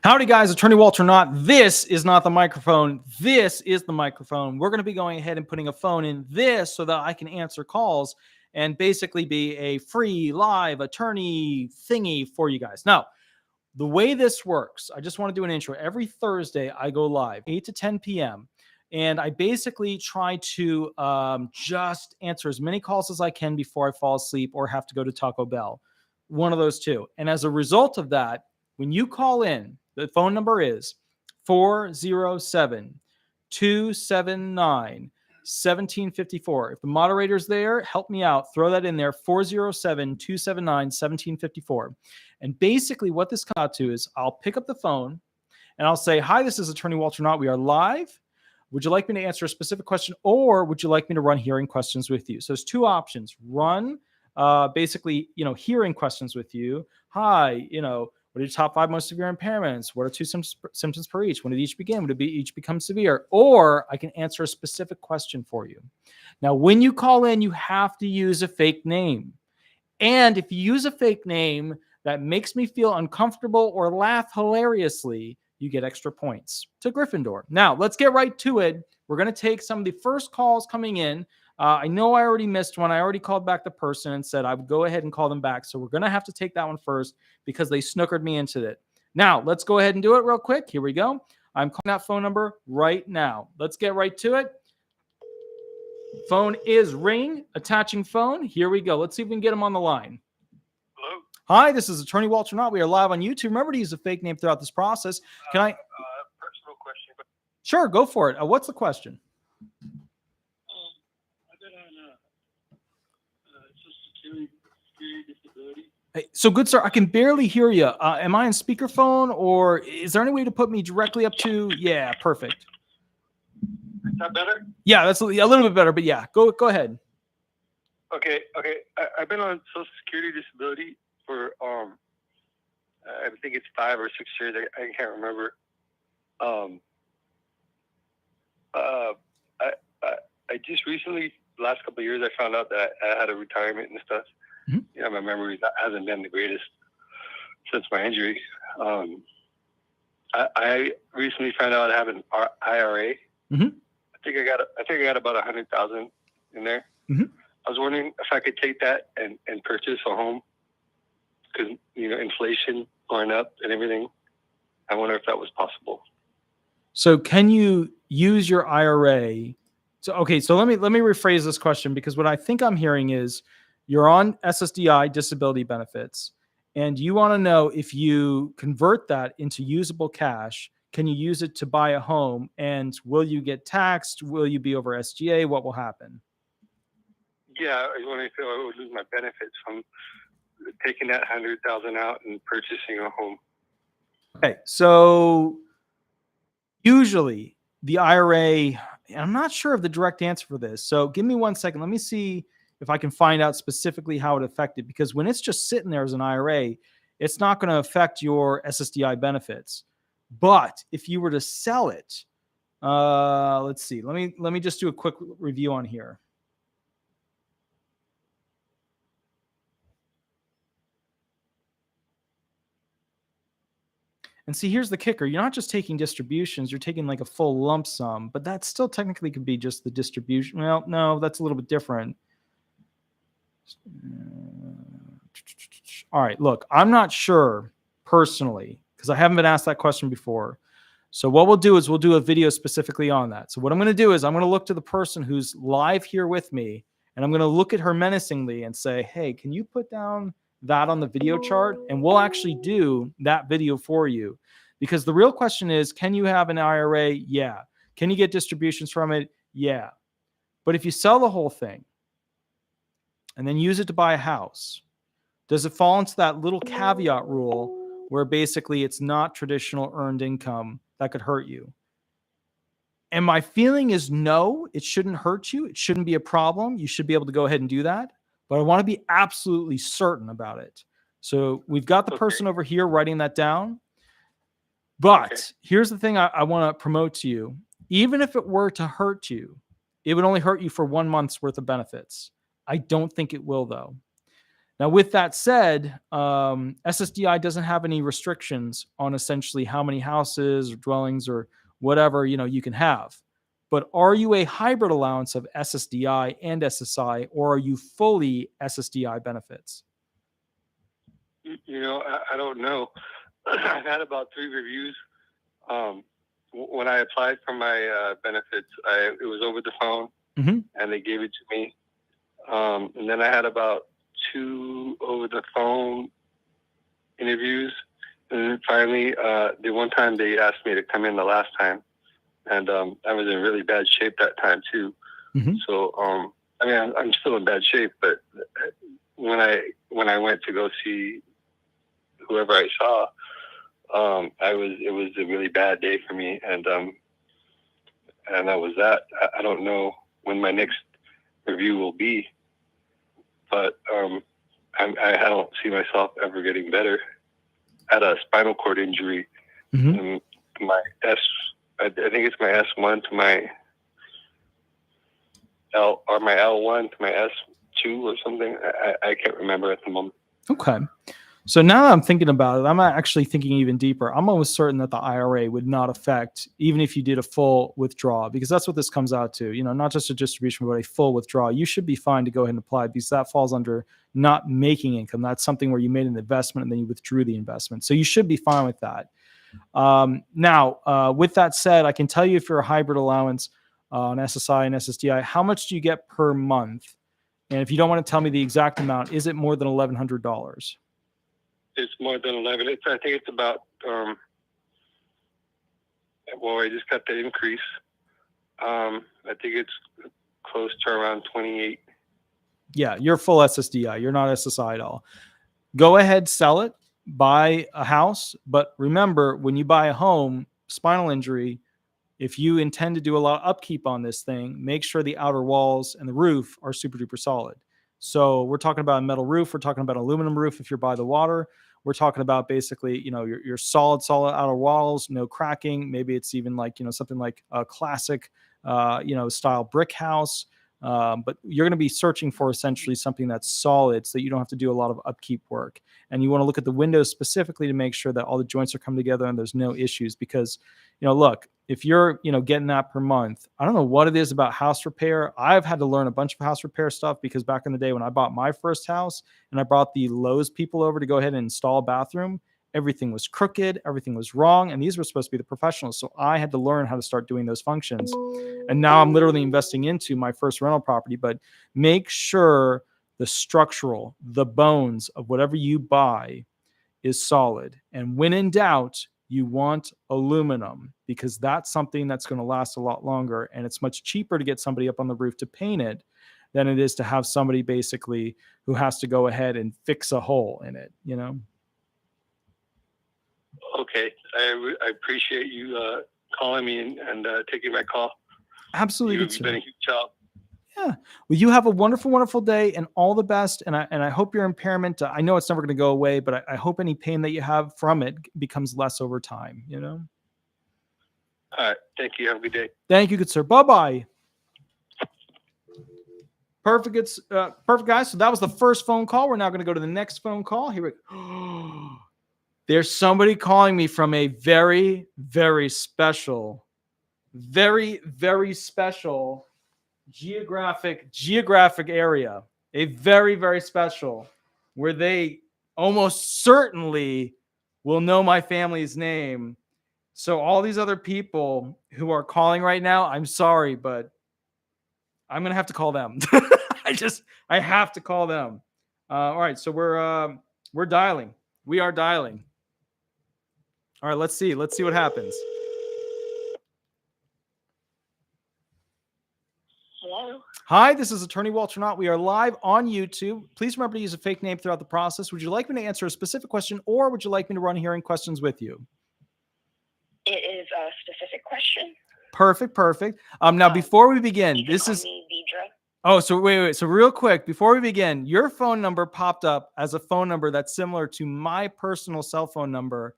Howdy, guys. Attorney Walter Knott. This is not the microphone. This is the microphone. We're going to be going ahead and putting a phone in this so that I can answer calls and basically be a free live attorney thingy for you guys. Now, the way this works, I just want to do an intro. Every Thursday, I go live 8 to 10 p.m. And I basically try to just answer as many calls as I can before I fall asleep or have to go to Taco Bell. One of those two. And as a result of that, when you call in, the phone number is 407-279-1754. If the moderator's there, help me out. Throw that in there, 407-279-1754. And basically what this comes out to is I'll pick up the phone and I'll say, hi, this is Attorney Walter Knott. We are live. Would you like me to answer a specific question, or would you like me to run hearing questions with you? So there's two options. Run basically, hearing questions with you. Hi, what are your top 5 most severe impairments? What are 2 symptoms per each? When did each begin? Would it each become severe? Or I can answer a specific question for you. Now, when you call in, you have to use a fake name. And if you use a fake name that makes me feel uncomfortable or laugh hilariously, you get extra points to Gryffindor. Now, let's get right to it. We're going to take some of the first calls coming in. I know I already missed one. I already called back the person and said I would go ahead and call them back. So we're going to have to take that one first because they snookered me into it. Now, let's go ahead and do it real quick. Here we go. I'm calling that phone number right now. Let's get right to it. Phone is ringing. Attaching phone. Here we go. Let's see if we can get him on the line. Hello? Hi, this is Attorney Walter Knott. We are live on YouTube. Remember to use a fake name throughout this process. Can I? Personal question. Sure, go for it. What's the question? I've been on Social Security disability. Hey, so good, sir. I can barely hear you. Am I on speakerphone, or is there any way to put me directly up to? Yeah, perfect. Is that better? Yeah, that's a little bit better, but yeah, go ahead. Okay. I've been on Social Security disability for I think it's 5 or 6 years. I can't remember. I just recently, the last couple of years, I found out that I had a retirement and stuff. Mm-hmm. My memory hasn't been the greatest since my injury. I recently found out I have an IRA. Mm-hmm. I think I got about 100,000 in there. Mm-hmm. I was wondering if I could take that and purchase a home because inflation going up and everything. I wonder if that was possible. So can you use your IRA? So let me rephrase this question, because what I think I'm hearing is you're on SSDI disability benefits, and you want to know if you convert that into usable cash, can you use it to buy a home, and will you get taxed? Will you be over SGA? What will happen? Yeah, I was wondering if I would lose my benefits from taking that 100,000 out and purchasing a home. Okay, so usually the IRA, I'm not sure of the direct answer for this. So give me 1 second. Let me see if I can find out specifically how it affected, because when it's just sitting there as an IRA, it's not going to affect your SSDI benefits. But if you were to sell it, let's see. Let me just do a quick review on here. And see, here's the kicker. You're not just taking distributions. You're taking like a full lump sum, but that still technically could be just the distribution. Well, no, that's a little bit different. All right, look, I'm not sure personally because I haven't been asked that question before. So what we'll do is we'll do a video specifically on that. So what I'm going to do is I'm going to look to the person who's live here with me, and I'm going to look at her menacingly and say, hey, can you put down that on the video chart? And we'll actually do that video for you, because the real question is, can you have an IRA? Yeah. Can you get distributions from it? Yeah. But if you sell the whole thing and then use it to buy a house, does it fall into that little caveat rule where basically it's not traditional earned income that could hurt you? And my feeling is no, it shouldn't hurt you. It shouldn't be a problem. You should be able to go ahead and do that. But I want to be absolutely certain about it. So we've got the person over here writing that down. But here's the thing I want to promote to you. Even if it were to hurt you, it would only hurt you for 1 month's worth of benefits. I don't think it will, though. Now, with that said, SSDI doesn't have any restrictions on essentially how many houses or dwellings or whatever you can have. But are you a hybrid allowance of SSDI and SSI, or are you fully SSDI benefits? I don't know. I've had about 3 reviews. When I applied for my benefits, it was over the phone, and they gave it to me. And then I had about 2 over the phone interviews, and then finally, the one time they asked me to come in the last time, and I was in really bad shape that time too. So I'm still in bad shape, but when I went to go see whoever I saw, it was a really bad day for me, and that was that. I don't know when my next review will be, but I don't see myself ever getting better. I had a spinal cord injury, and I think it's my S1 to my my L1 to my S2 or something. I can't remember at the moment. Okay. So now that I'm thinking about it, I'm actually thinking even deeper. I'm almost certain that the IRA would not affect, even if you did a full withdrawal, because that's what this comes out to, not just a distribution, but a full withdrawal. You should be fine to go ahead and apply, because that falls under not making income. That's something where you made an investment and then you withdrew the investment. So you should be fine with that. Now, with that said, I can tell you, if you're a hybrid allowance on SSI and SSDI, how much do you get per month? And if you don't want to tell me the exact amount, is it more than $1,100? It's more than 11. I think it's about, I just got the increase. I think it's close to around 28. Yeah, you're full SSDI. You're not SSI at all. Go ahead, sell it, buy a house. But remember, when you buy a home, spinal injury, if you intend to do a lot of upkeep on this thing, make sure the outer walls and the roof are super duper solid. So we're talking about a metal roof. We're talking about an aluminum roof if you're by the water. We're talking about basically, your solid outer walls, no cracking. Maybe it's even like, something like a classic, style brick house. But you're going to be searching for essentially something that's solid, so that you don't have to do a lot of upkeep work. And you want to look at the windows specifically to make sure that all the joints are coming together and there's no issues. Because, look, if you're, getting that per month, I don't know what it is about house repair. I've had to learn a bunch of house repair stuff, because back in the day when I bought my first house and I brought the Lowe's people over to go ahead and install a bathroom, everything was crooked, everything was wrong, and these were supposed to be the professionals. So I had to learn how to start doing those functions. And now I'm literally investing into my first rental property. But make sure the bones of whatever you buy is solid. And when in doubt, you want aluminum, because that's something that's going to last a lot longer. And it's much cheaper to get somebody up on the roof to paint it than it is to have somebody basically who has to go ahead and fix a hole in it, Okay. I appreciate you calling me and taking my call. Absolutely. You've been a huge help. Yeah. Well, you have a wonderful, wonderful day, and all the best. And I hope your impairment, I know it's never going to go away, but I hope any pain that you have from it becomes less over time, All right. Thank you. Have a good day. Thank you, good sir. Bye-bye. Perfect. Perfect, guys. So that was the first phone call. We're now going to go to the next phone call. Here we go. There's somebody calling me from a very, very special, geographic area, a very, very special, where they almost certainly will know my family's name. So all these other people who are calling right now, I'm sorry, but I'm going to have to call them. I have to call them. All right. So we're dialing. We are dialing. All right. Let's see what happens. Hello. Hi, this is Attorney Walter Knott. We are live on YouTube. Please remember to use a fake name throughout the process. Would you like me to answer a specific question, or would you like me to run hearing questions with you? It is a specific question. Perfect. Now, before we begin, this is... Deidre. Oh, so wait. So real quick, before we begin, your phone number popped up as a phone number that's similar to my personal cell phone number.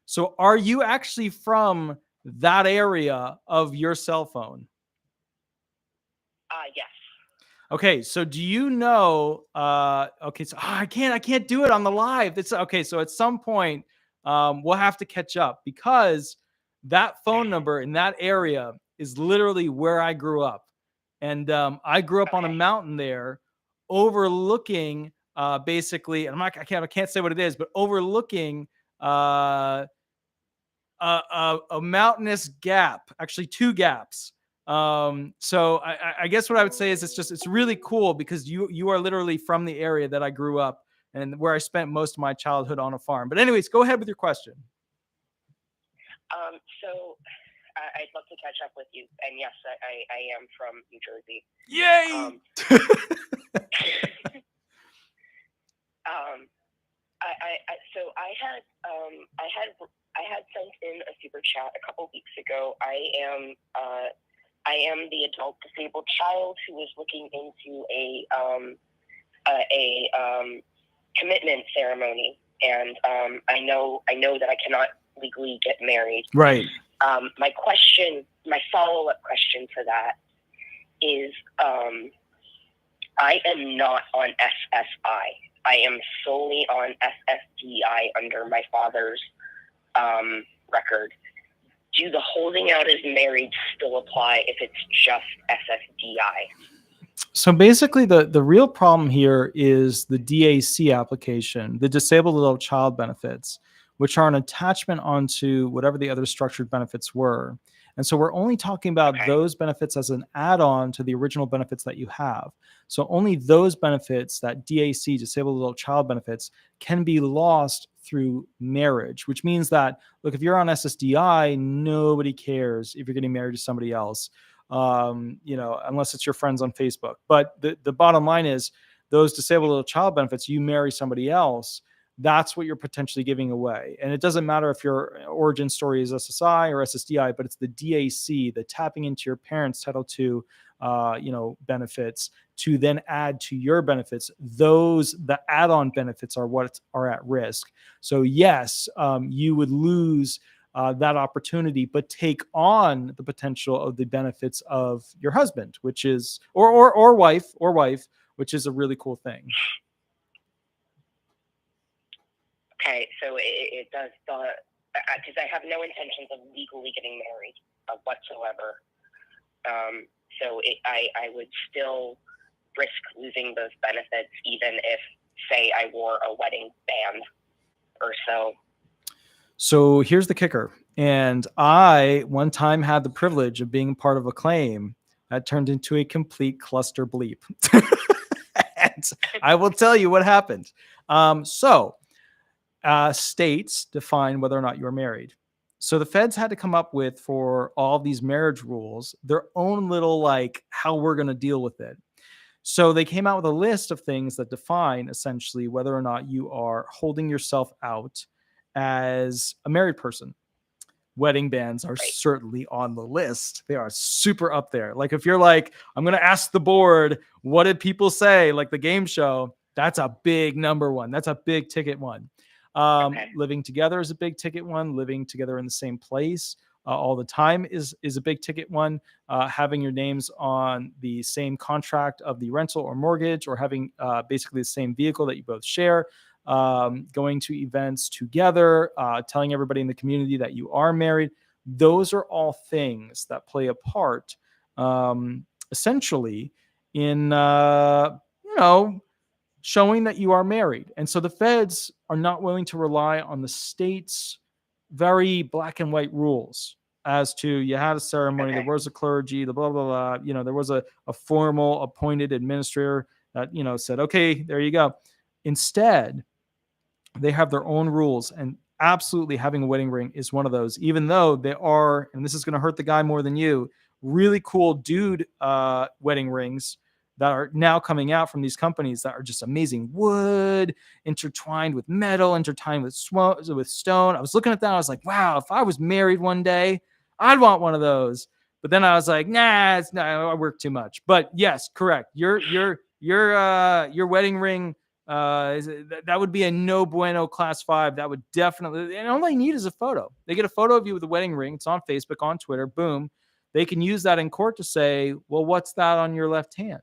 So are you actually from that area of your cell phone? Yes. Okay, so do you know? Okay, so I can't do it on the live. It's okay. So at some point, we'll have to catch up because that phone number in that area is literally where I grew up, and I grew up on a Okay. mountain there, overlooking basically. And I can't say what it is, but overlooking uh, a mountainous gap, actually two gaps. So I guess what I would say is it's really cool because you are literally from the area that I grew up and where I spent most of my childhood on a farm. But anyways, go ahead with your question. So I'd love to catch up with you. And yes, I am from New Jersey. Yay! So I had sent in a super chat a couple weeks ago. I am the adult disabled child who is looking into a commitment ceremony, and I know that I cannot legally get married. Right. My follow-up question to that is, I am not on SSI. I am solely on SSDI under my father's record. Do the holding out as married still apply if it's just SSDI? So basically, the real problem here is the DAC application, the Disabled Adult Child Benefits, which are an attachment onto whatever the other structured benefits were. And so we're only talking about those benefits as an add-on to the original benefits that you have. So only those benefits, that DAC, Disabled Adult Child Benefits, can be lost through marriage, which means that, look, if you're on SSDI, nobody cares if you're getting married to somebody else, unless it's your friends on Facebook. But the bottom line is those Disabled Adult Child Benefits, you marry somebody else, that's what you're potentially giving away. And it doesn't matter if your origin story is SSI or SSDI, but it's the DAC, the tapping into your parents' Title II, benefits to then add to your benefits. The add-on benefits are what are at risk. So yes, you would lose that opportunity, but take on the potential of the benefits of your husband, which is or wife, which is a really cool thing. Okay, so it does, because I have no intentions of legally getting married whatsoever. So I would still risk losing those benefits, even if, say, I wore a wedding band or so. So here's the kicker. And I one time had the privilege of being part of a claim that turned into a complete cluster bleep. And I will tell you what happened. States define whether or not you're married. So the feds had to come up with, for all these marriage rules, their own little, how we're going to deal with it. So they came out with a list of things that define essentially whether or not you are holding yourself out as a married person. Wedding bands are certainly on the list. They are super up there. Like if you're like, I'm going to ask the board, what did people say? Like the game show, that's a big number one. That's a big ticket one. Living together is a big ticket one. Living together in the same place all the time is a big ticket one. Having your names on the same contract of the rental or mortgage, or having basically the same vehicle that you both share. Going to events together, telling everybody in the community that you are married. Those are all things that play a part, essentially, in showing that you are married. And so the feds are not willing to rely on the state's very black and white rules as to, you had a ceremony, there was a clergy, the blah, blah, blah. There was a formal appointed administrator that, said, okay, there you go. Instead, they have their own rules, and absolutely having a wedding ring is one of those, even though they are, and this is going to hurt the guy more than you, really cool dude wedding rings that are now coming out from these companies that are just amazing. Wood intertwined with metal, intertwined with stone. I was looking at that. I was like, wow, if I was married one day, I'd want one of those. But then I was like, nah, I work too much. But yes, correct. Your wedding ring, that would be a no bueno class 5. That would definitely, and all they need is a photo. They get a photo of you with a wedding ring. It's on Facebook, on Twitter. Boom. They can use that in court to say, well, what's that on your left hand?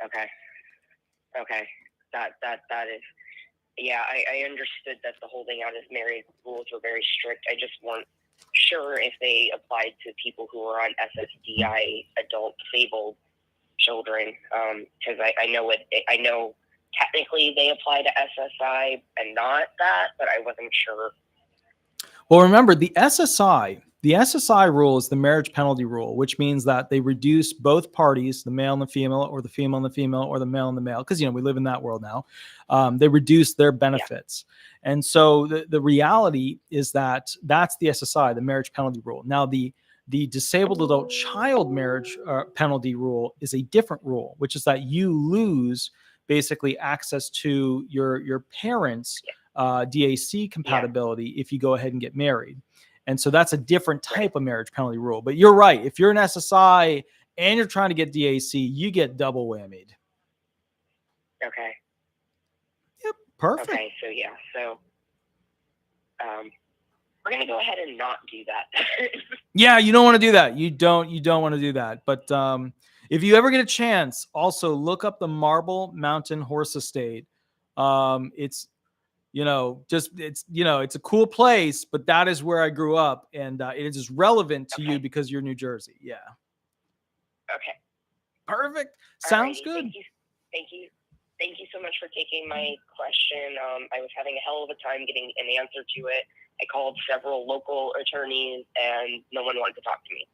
Okay. Okay. That is, yeah, I understood that the holding out as married rules were very strict. I just weren't sure if they applied to people who are on SSDI, adult disabled children. Because I know technically they apply to SSI and not that, but I wasn't sure. Well, remember the SSI rule is the marriage penalty rule, which means that they reduce both parties, the male and the female, or the female and the female, or the male and the male, because we live in that world now. They reduce their benefits. Yeah. And so the reality is that that's the SSI, the marriage penalty rule. Now the disabled adult child marriage penalty rule is a different rule, which is that you lose basically access to your parents' DAC compatibility if you go ahead and get married. And so that's a different type of marriage penalty rule. But you're right. If you're an SSI and you're trying to get DAC, you get double whammied. Okay. Yep. Perfect. Okay. So, yeah. So, we're going to go ahead and not do that. Yeah. You don't want to do that. You don't want to do that. But if you ever get a chance, also look up the Marble Mountain Horse Estate. It's it's a cool place, but that is where I grew up, and it is just relevant to you because you're New Jersey. Yeah. Okay. Perfect. Sounds good. Thank you so much for taking my question. I was having a hell of a time getting an answer to it. I called several local attorneys, and no one wanted to talk to me,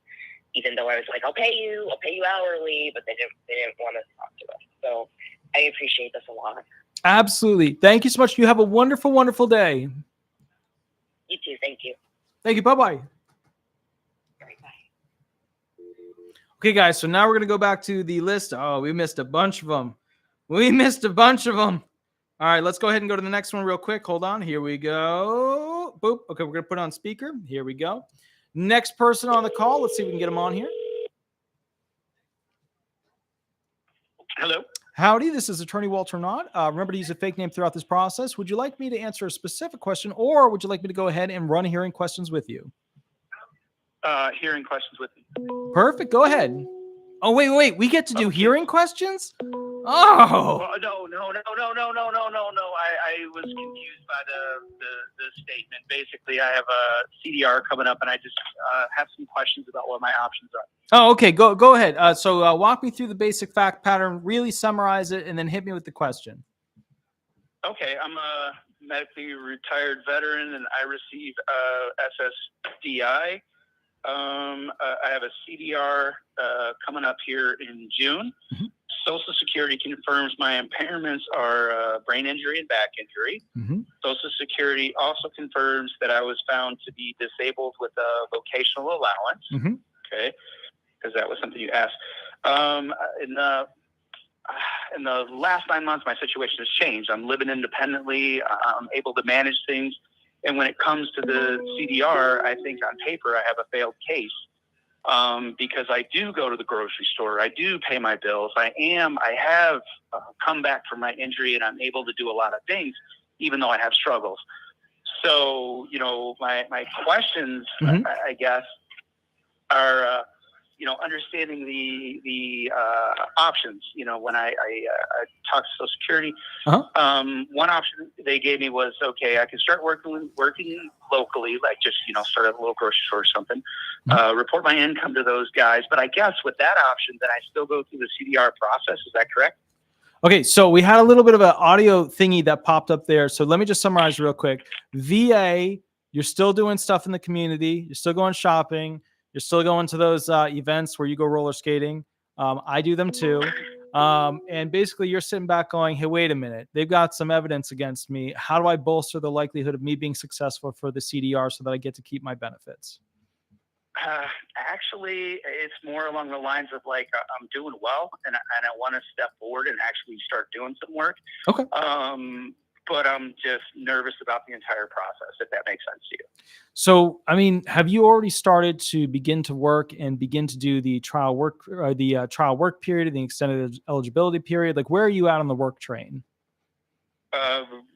even though I was like, I'll pay you hourly, but they didn't want to talk to us. So I appreciate this a lot. Absolutely. Thank you so much. You have a wonderful, wonderful day. You too. Thank you. Thank you. Bye-bye. All right, bye. Okay, guys. So now we're going to go back to the list. Oh, we missed a bunch of them. All right, let's go ahead and go to the next one real quick. Hold on. Here we go. Boop. Okay, we're going to put it on speaker. Here we go. Next person on the call. Let's see if we can get him on here. Hello. Howdy, this is Attorney Walter Knott. Remember to use a fake name throughout this process. Would you like me to answer a specific question, or would you like me to go ahead and run hearing questions with you? Hearing questions with you. Perfect. Go ahead. Oh, wait. We get to do hearing questions? Oh. Well, no. I was confused by the statement. Basically, I have a CDR coming up, and I just have some questions about what my options are. Oh, okay. Go ahead. So walk me through the basic fact pattern, really summarize it, and then hit me with the question. Okay. I'm a medically retired veteran, and I receive SSDI. I have a CDR coming up here in June. Mm-hmm. Social Security confirms my impairments are brain injury and back injury. Mm-hmm. Social Security also confirms that I was found to be disabled with a vocational allowance. Mm-hmm. Okay, because that was something you asked. In the last 9 months, my situation has changed. I'm living independently. I'm able to manage things. And when it comes to the CDR, I think on paper I have a failed case. Because I do go to the grocery store. I do pay my bills. I have come back from my injury, and I'm able to do a lot of things, even though I have struggles. So, my questions, mm-hmm. I guess, are, understanding the options. When I talked to Social Security, uh-huh. One option they gave me was, okay, I can start working locally, like just, start at a little grocery store or something, mm-hmm. Report my income to those guys. But I guess with that option, then I still go through the CDR process. Is that correct? Okay, so we had a little bit of an audio thingy that popped up there. So let me just summarize real quick. VA, you're still doing stuff in the community. You're still going shopping. You're still going to those events where you go roller skating. I do them too. And basically you're sitting back going, hey, wait a minute. They've got some evidence against me. How do I bolster the likelihood of me being successful for the CDR so that I get to keep my benefits? Actually, it's more along the lines of like, I'm doing well and I want to step forward and actually start doing some work. Okay. But I'm just nervous about the entire process, if that makes sense to you. So, have you already started to begin to work and begin to do the trial work period and the extended eligibility period? Like, where are you at on the work train?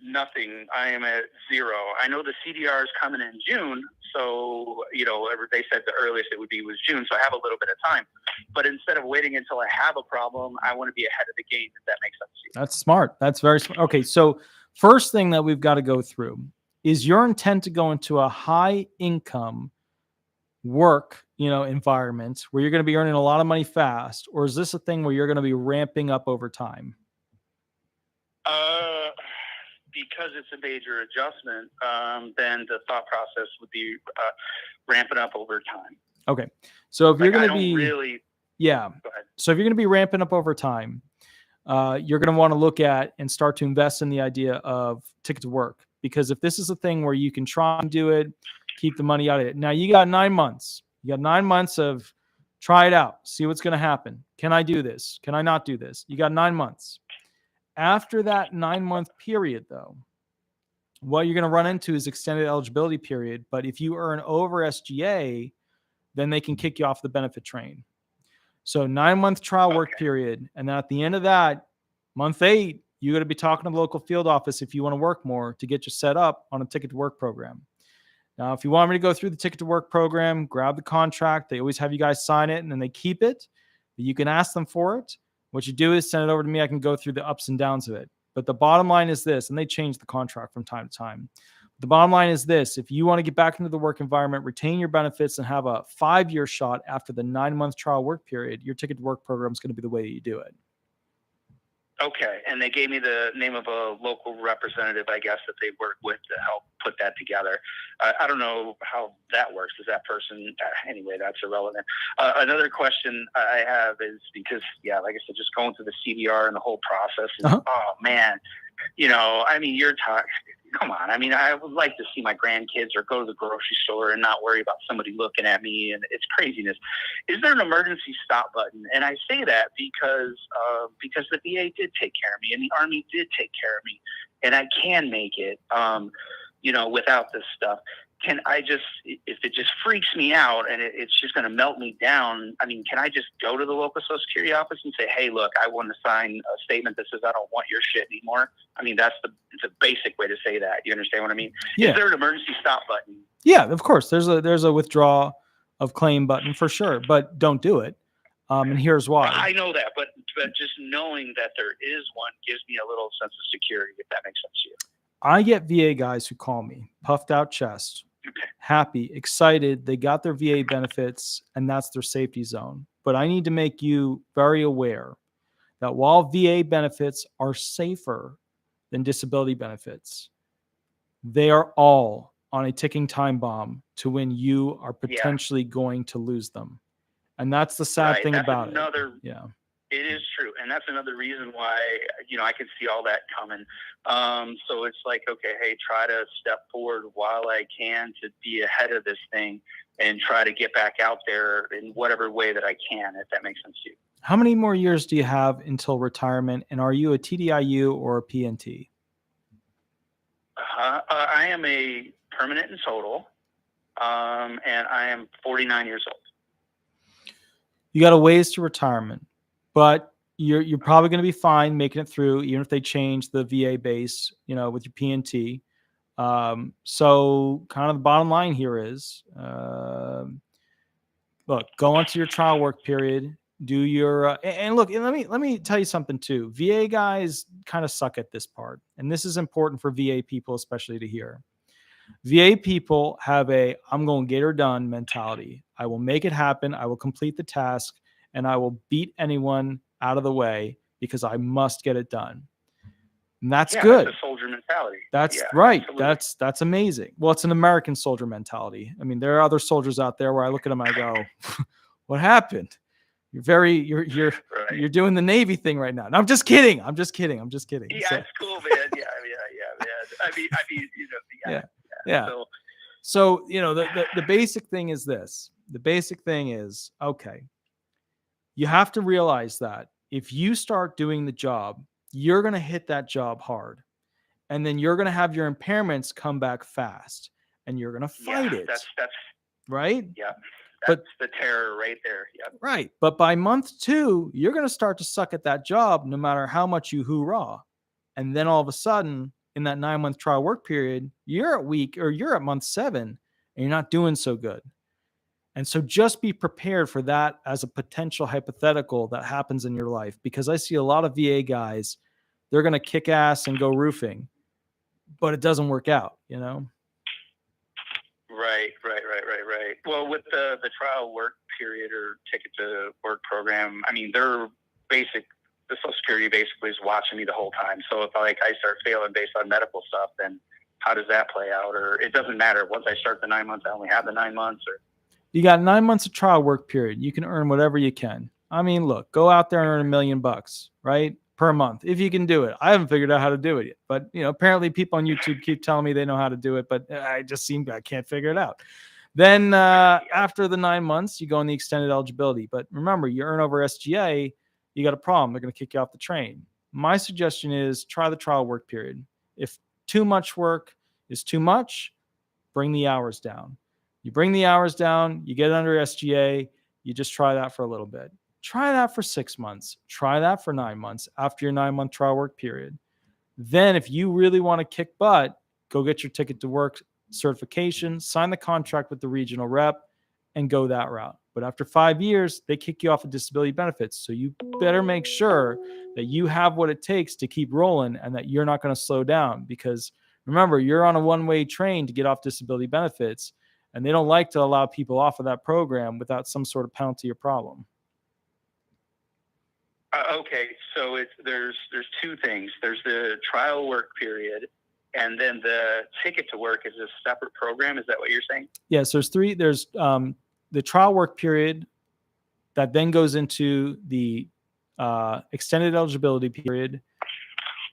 Nothing. I am at 0. I know the CDR is coming in June, so they said the earliest it would be was June, so I have a little bit of time. But instead of waiting until I have a problem, I want to be ahead of the game, if that makes sense to you. That's smart. That's very smart. Okay, so first thing that we've got to go through is your intent to go into a high income work, environment where you're going to be earning a lot of money fast, or is this a thing where you're going to be ramping up over time? Because it's a major adjustment, then the thought process would be ramping up over time. Okay. So if you're going to be really, yeah. Go ahead. So if you're going to be ramping up over time, you're going to want to look at and start to invest in the idea of ticket to work, because if this is a thing where you can try and do it, keep the money out of it. Now you got 9 months. You got 9 months of try it out, see what's going to happen. Can I do this? Can I not do this? You got 9 months. After that 9-month period, though, what you're going to run into is extended eligibility period. But if you earn over SGA, then they can kick you off the benefit train. So 9-month trial work period. And then at the end of that, month 8, you got to be talking to the local field office if you want to work more to get you set up on a ticket to work program. Now, if you want me to go through the ticket to work program, grab the contract. They always have you guys sign it and then they keep it. You can ask them for it. What you do is send it over to me. I can go through the ups and downs of it. But the bottom line is this, and they change the contract from time to time. The bottom line is this: if you want to get back into the work environment, retain your benefits, and have a 5-year shot after the 9-month trial work period, your ticket to work program is going to be the way that you do it. Okay. And they gave me the name of a local representative, I guess, that they work with to help put that together. I don't know how that works. Is that person, anyway, that's irrelevant. Another question I have is because, like I said, just going through the CDR and the whole process is, oh man, you're talking, come on. I would like to see my grandkids or go to the grocery store and not worry about somebody looking at me, and it's craziness. Is there an emergency stop button? And I say that because the VA did take care of me and the Army did take care of me, and I can make it, without this stuff. Can I just, if it just freaks me out and it's just going to melt me down, can I just go to the local Social Security office and say, hey, look, I want to sign a statement that says I don't want your shit anymore? It's a basic way to say that. You understand what I mean? Yeah. Is there an emergency stop button? Yeah, of course. There's a withdraw of claim button for sure, but don't do it. And here's why. I know that, but just knowing that there is one gives me a little sense of security, if that makes sense to you. I get VA guys who call me, puffed out chest, happy, excited. They got their VA benefits and that's their safety zone. But I need to make you very aware that while VA benefits are safer than disability benefits, they are all on a ticking time bomb to when you are potentially going to lose them. And that's the sad thing about it. Yeah. It is true. And that's another reason why, I can see all that coming. So it's like, okay, hey, try to step forward while I can to be ahead of this thing and try to get back out there in whatever way that I can, if that makes sense to you. How many more years do you have until retirement? And are you a TDIU or a PNT? I am a permanent and total, and I am 49 years old. You got a ways to retirement, but you're probably going to be fine making it through, even if they change the VA base, with your PNT. So kind of the bottom line here is, look, go onto your trial work period, do your, and look, and let me tell you something too. VA guys kind of suck at this part. And this is important for VA people, especially to hear. VA people have I'm going to get her done mentality. I will make it happen. I will complete the task and I will beat anyone out of the way because I must get it done. And that's good. That's a soldier mentality. That's right. Absolutely. That's amazing. Well, it's an American soldier mentality. There are other soldiers out there where I look at them and I go, what happened? You're doing the Navy thing right now. No, I'm just kidding. Yeah, so, it's cool, man. Yeah, man. Yeah. So the basic thing is this. The basic thing is, okay, you have to realize that if you start doing the job, you're going to hit that job hard. And then you're going to have your impairments come back fast and you're going to fight it. That's right. Yeah. That's the terror right there. Yeah. Right. But by month 2, you're going to start to suck at that job no matter how much you hoorah. And then all of a sudden, in that 9-month trial work period, you're at month 7 and you're not doing so good. And so just be prepared for that as a potential hypothetical that happens in your life, because I see a lot of VA guys, they're going to kick ass and go roofing, but it doesn't work out, you know? Right. Well, with the trial work period or ticket to work program, I mean, the Social Security basically is watching me the whole time. So if I start failing based on medical stuff, then how does that play out? Or it doesn't matter. Once I start the 9 months, I only have the 9 months. Or you got 9 months of trial work period. You can earn whatever you can. I mean, look, go out there and earn $1 million, right? Per month, if you can do it. I haven't figured out how to do it yet, but apparently people on YouTube keep telling me they know how to do it, but I can't figure it out. Then after the 9 months, you go in the extended eligibility. But remember, you earn over SGA, you got a problem. They're going to kick you off the train. My suggestion is try the trial work period. If too much work is too much, bring the hours down. You bring the hours down, you get under SGA, you just try that for a little bit. Try that for 6 months. Try that for 9 months after your 9-month trial work period. Then if you really want to kick butt, go get your ticket to work certification, sign the contract with the regional rep, and go that route. But after 5 years, they kick you off of disability benefits. So you better make sure that you have what it takes to keep rolling and that you're not going to slow down, because remember, you're on a one-way train to get off disability benefits, and they don't like to allow people off of that program without some sort of penalty or problem. Okay, so there's two things. There's the trial work period, and then the ticket to work is a separate program. Is that what you're saying? Yes, there's three. There's the trial work period that then goes into the extended eligibility period.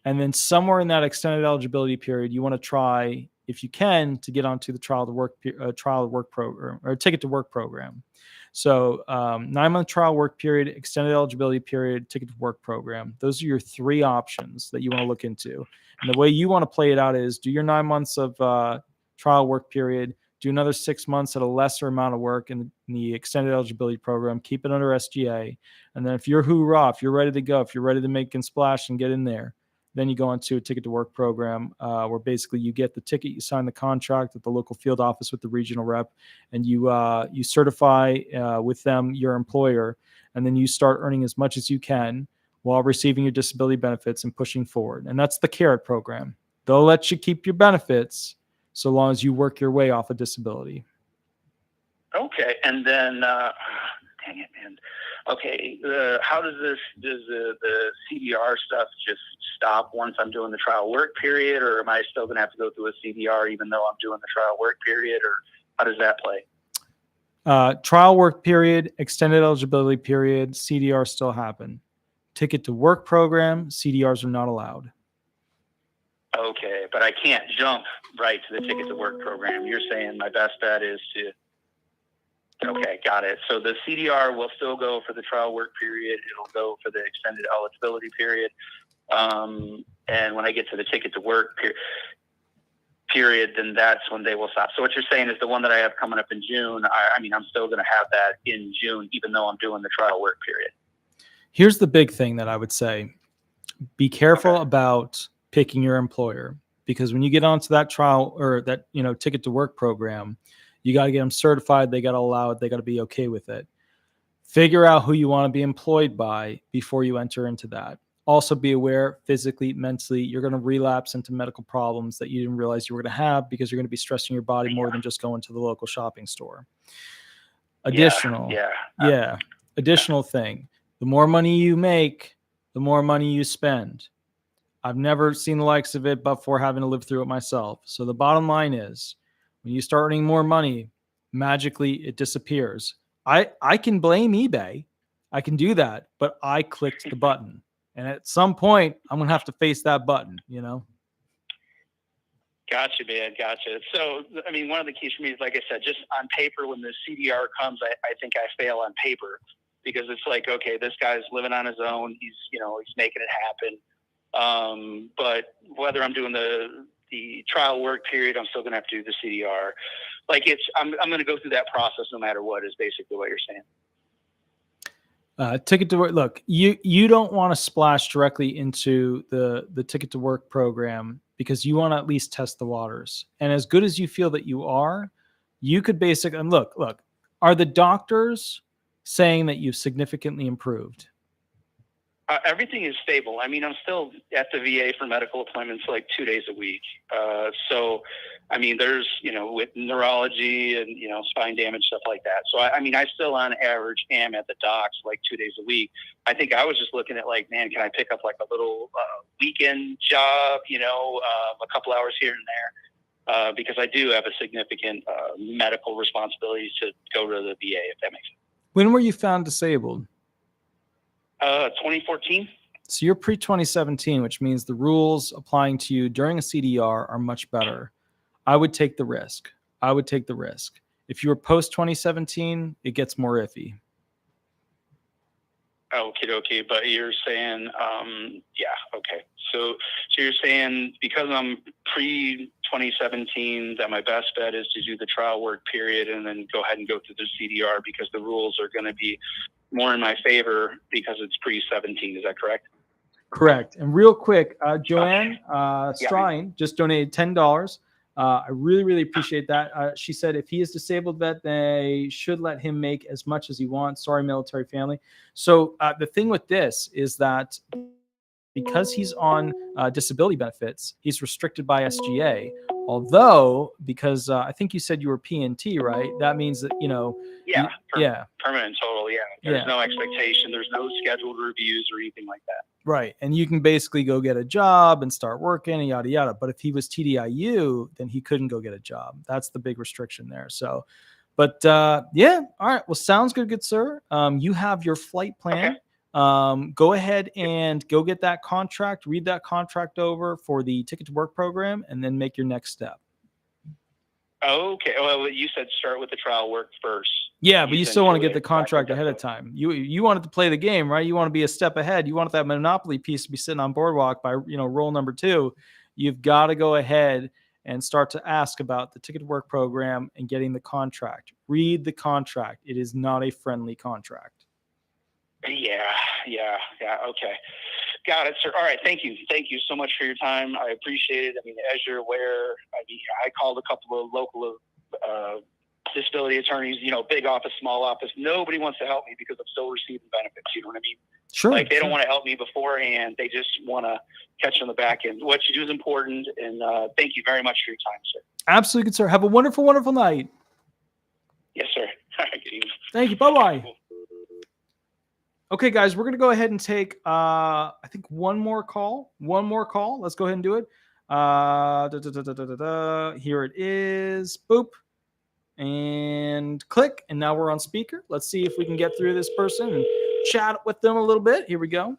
And then somewhere in that extended eligibility period, you want to try, if you can, to get onto the trial to work program or ticket to work program. So 9-month trial work period, extended eligibility period, ticket to work program. Those are your 3 options that you want to look into. And the way you want to play it out is do your 9 months of trial work period, do another 6 months at a lesser amount of work in the extended eligibility program, keep it under SGA. And then if you're hoorah, if you're ready to go, if you're ready to make and splash and get in there, then you go into a ticket to work program where basically you get the ticket, you sign the contract at the local field office with the regional rep, and you certify with them your employer, and then you start earning as much as you can while receiving your disability benefits and pushing forward. And that's the carrot program. They'll let you keep your benefits so long as you work your way off of disability. Okay, and then dang it, man. Okay, how does the CDR stuff just stop once I'm doing the trial work period, or am I still going to have to go through a CDR even though I'm doing the trial work period, or how does that play? Trial work period, extended eligibility period, CDR still happen. Ticket to work program, CDRs are not allowed. Okay, but I can't jump right to the ticket to work program. You're saying my best bet is to... Okay, got it. So the CDR will still go for the trial work period. It'll go for the extended eligibility period. And when I get to the ticket to work period, then that's when they will stop. So what you're saying is the one that I have coming up in June, I'm still going to have that in June, even though I'm doing the trial work period. Here's the big thing that I would say. Be careful about picking your employer, because when you get onto that trial or that, ticket to work program, you got to get them certified. They got to allow it. They got to be okay with it. Figure out who you want to be employed by before you enter into that. Also be aware physically, mentally, you're going to relapse into medical problems that you didn't realize you were going to have because you're going to be stressing your body more than just going to the local shopping store. Additional thing. The more money you make, the more money you spend. I've never seen the likes of it but for having to live through it myself. So the bottom line is, when you start earning more money, magically it disappears. I can blame eBay. I can do that, but I clicked the button. And at some point, I'm going to have to face that button, Gotcha, man. Gotcha. So, one of the keys for me is, like I said, just on paper, when the CDR comes, I think I fail on paper, because it's like, okay, this guy's living on his own. He's making it happen. But whether I'm doing the trial work period, I'm still going to have to do the CDR. I'm going to go through that process no matter what, is basically what you're saying. Ticket to Work. Look, you don't want to splash directly into the Ticket to Work program because you want to at least test the waters. And as good as you feel that you are, you could basically, and look, are the doctors saying that you've significantly improved? Everything is stable. I mean, I'm still at the VA for medical appointments like 2 days a week. So, I mean, there's, with neurology and, spine damage, stuff like that. So, I still on average am at the docs like 2 days a week. I think I was just looking at like, man, can I pick up like a little weekend job, a couple hours here and there? Because I do have a significant medical responsibility to go to the VA, if that makes sense. When were you found disabled? 2014. So you're pre-2017, which means the rules applying to you during a CDR are much better. I would take the risk. If you were post-2017, it gets more iffy. Okay. But you're saying, okay. So you're saying because I'm pre-2017 that my best bet is to do the trial work period and then go ahead and go through the CDR because the rules are going to be more in my favor because it's pre-17. Is that correct? Correct. And real quick, Joanne Strine just donated $10. I really, really appreciate that. She said if he is disabled vet, they should let him make as much as he wants. Sorry, military family. So the thing with this is that because he's on disability benefits, he's restricted by SGA. Although, because I think you said you were PNT, right? That means that, permanent total. Yeah. There's no expectation. There's no scheduled reviews or anything like that. Right. And you can basically go get a job and start working and yada, yada. But if he was TDIU, then he couldn't go get a job. That's the big restriction there. So, but All right. Well, sounds good, sir. You have your flight plan. Okay. Go ahead and go get that contract, read that contract over for the Ticket to Work program, and then make your next step. Okay. Well, you said start with the trial work first. Yeah, but you still want to get the contract ahead of time. You wanted to play the game, right? You want to be a step ahead. You want that Monopoly piece to be sitting on Boardwalk by, roll number 2. You've got to go ahead and start to ask about the Ticket to Work program and getting the contract. Read the contract. It is not a friendly contract. Yeah. Okay. Got it, sir. All right. Thank you so much for your time. I appreciate it. I mean, as you're aware, I called a couple of local disability attorneys, big office, small office. Nobody wants to help me because I'm still receiving benefits. You know what I mean? Sure. Like they don't want to help me beforehand. They just want to catch on the back end. What you do is important. And thank you very much for your time, sir. Absolutely, good, sir. Have a wonderful, wonderful night. Yes, sir. All right, good evening. Thank you. Bye-bye. Okay, guys, we're going to go ahead and take, I think, one more call. Let's go ahead and do it. Here it is. Boop. And click. And now we're on speaker. Let's see if we can get through this person and chat with them a little bit. Here we go.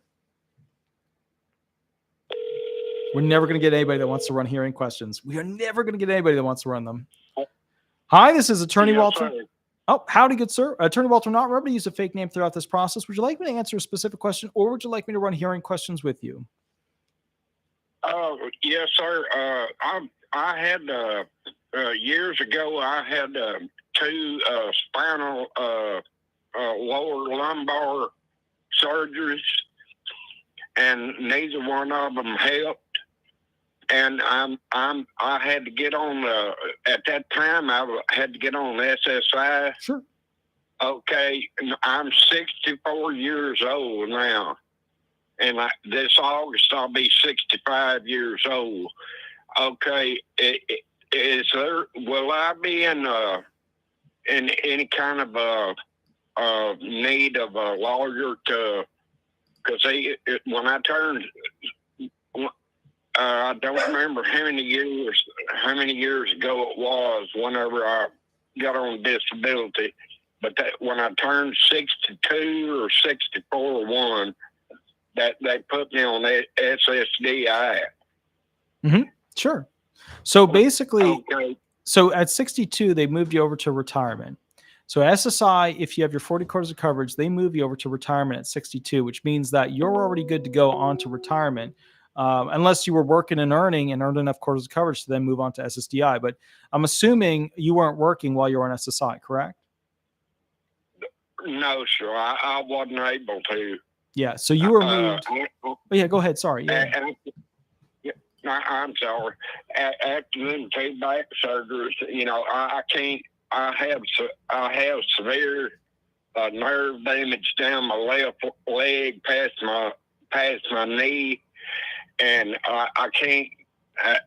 We're never going to get anybody that wants to run hearing questions. We are never going to get anybody that wants to run them. Hi, this is Attorney Walter. Sorry. Oh, howdy, good sir. Attorney Walter, not remember to use a fake name throughout this process. Would you like me to answer a specific question, or would you like me to run hearing questions with you? Yes, sir. I had years ago. I had 2 spinal lower lumbar surgeries, and neither one of them helped. And I had to get on at that time I had to get on SSI. Sure. Okay, and I'm 64 years old now, and this August I'll be 65 years old. Okay, will I be in any kind of need of a lawyer to? Because when I turned. I don't remember how many years ago it was whenever I got on disability, but when I turned 62 or 64 one, that they put me on SSDI. Mm-hmm. Sure. So basically, So at 62, they moved you over to retirement. So SSI, if you have your 40 quarters of coverage, they move you over to retirement at 62, which means that you're already good to go on to retirement. Unless you were working and earned enough quarters of coverage to then move on to SSDI. But I'm assuming you weren't working while you were on SSI, correct? No, sir. I wasn't able to. Yeah. So you were moved. Oh, yeah. Go ahead. Sorry. Yeah. I'm sorry. After them 2 back surgeries, I can't. I have severe nerve damage down my left leg past my knee, and I can't. A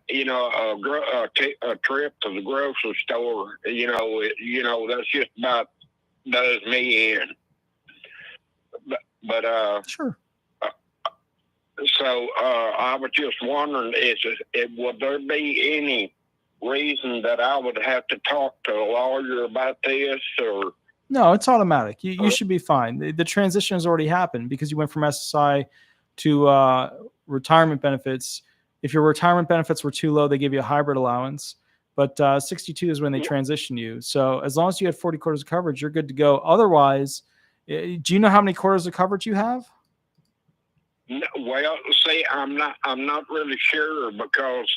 trip to the grocery store. That's just about does me in. But sure. So I was just wondering, would there be any reason that I would have to talk to a lawyer about this, or? No, it's automatic. You should be fine. The transition has already happened because you went from SSI to retirement benefits. If your retirement benefits were too low, they give you a hybrid allowance. But 62 is when they transition you. So as long as you had 40 quarters of coverage, you're good to go. Otherwise, do you know how many quarters of coverage you have? No, well, see, I'm not really sure because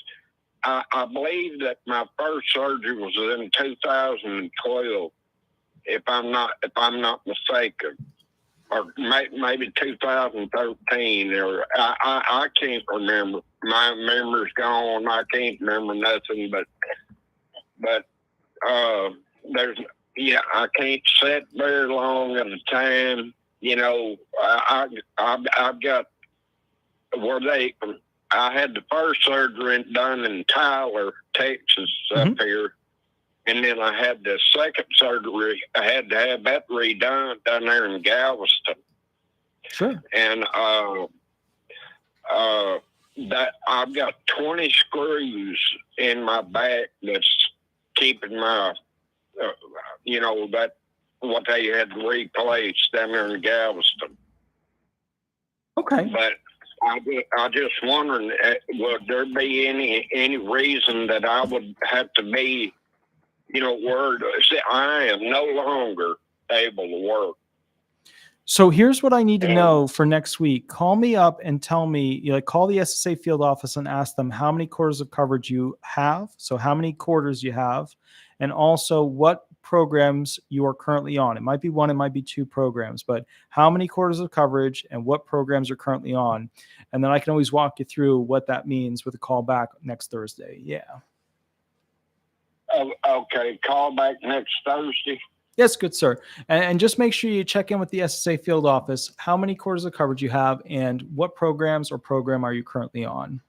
I believe that my first surgery was in 2012, if I'm not mistaken, or maybe 2013, or I can't remember. My memory's gone. I can't remember nothing, but I can't sit very long at a time. I've got where I had the first surgery done in Tyler, Texas, up here. And then I had the second surgery. I had to have that redone down there in Galveston. Sure. And that I've got 20 screws in my back that's keeping my, that what they had to replace down there in Galveston. Okay. But I just wondering, would there be any reason that I would have to be, I am no longer able to work. So here's what I need to know for next week. Call me up and tell me, call the SSA field office and ask them how many quarters of coverage you have. So how many quarters you have, and also what programs you are currently on. It might be one, it might be 2 programs, but how many quarters of coverage and what programs you're currently on. And then I can always walk you through what that means with a call back next Thursday. Yeah. Okay. Call back next Thursday. Yes, good sir. And just make sure you check in with the SSA field office, how many quarters of coverage you have and what programs or program are you currently on.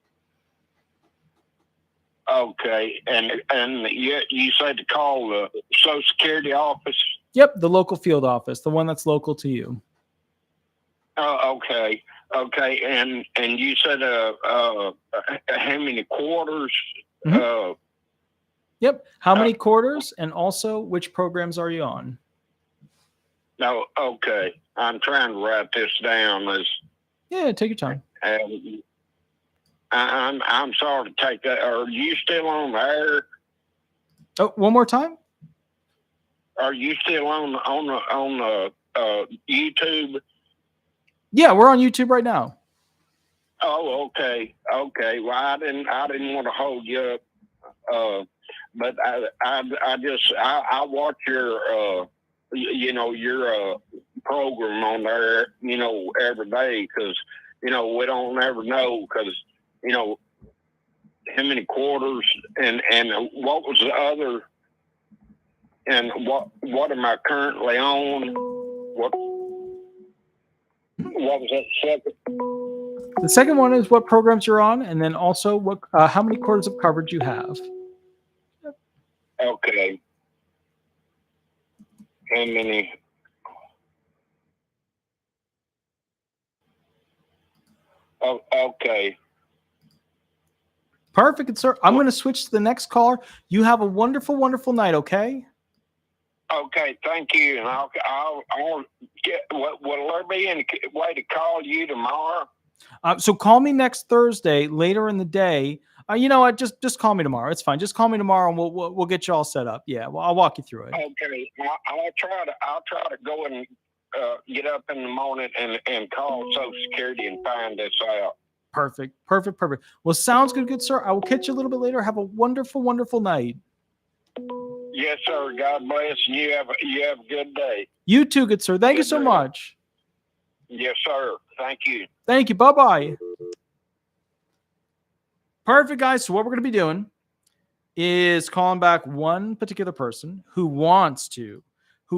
Okay. And you said to call the Social Security office? Yep, the local field office, the one that's local to you. Oh, okay. Okay. And you said how many quarters? Yep. How many quarters, and also which programs are you on? No. Okay. I'm trying to write this down. Yeah, take your time. I'm sorry to take that. Are you still on the air? Oh, one more time. Are you still on YouTube? Yeah, we're on YouTube right now. Oh, okay. Okay. Well, I didn't want to hold you up. But I watch your your program on there, every day, because we don't ever know, because how many quarters and what was the other, and what am I currently on? What was that second? The second one is what programs you're on, and then also what how many quarters of coverage you have. Okay. How many? Oh, okay. Perfect, sir. I'm going to switch to the next caller. You have a wonderful, wonderful night, okay? Okay, thank you. And I'll get. Will there be any way to call you tomorrow? So call me next Thursday, later in the day. You know what? Just call me tomorrow. It's fine. Just call me tomorrow, and we'll get you all set up. Yeah, well, I'll walk you through it. Okay, I'll try to go and get up in the morning and call Social Security and find this out. Perfect. Well, sounds good, sir. I will catch you a little bit later. Have a wonderful, wonderful night. Yes, sir. God bless, and you have a good day. You too, good sir. Thank you so much. Yes, sir. Thank you. Thank you. Bye-bye. Perfect, guys. So what we're going to be doing is calling back one particular person who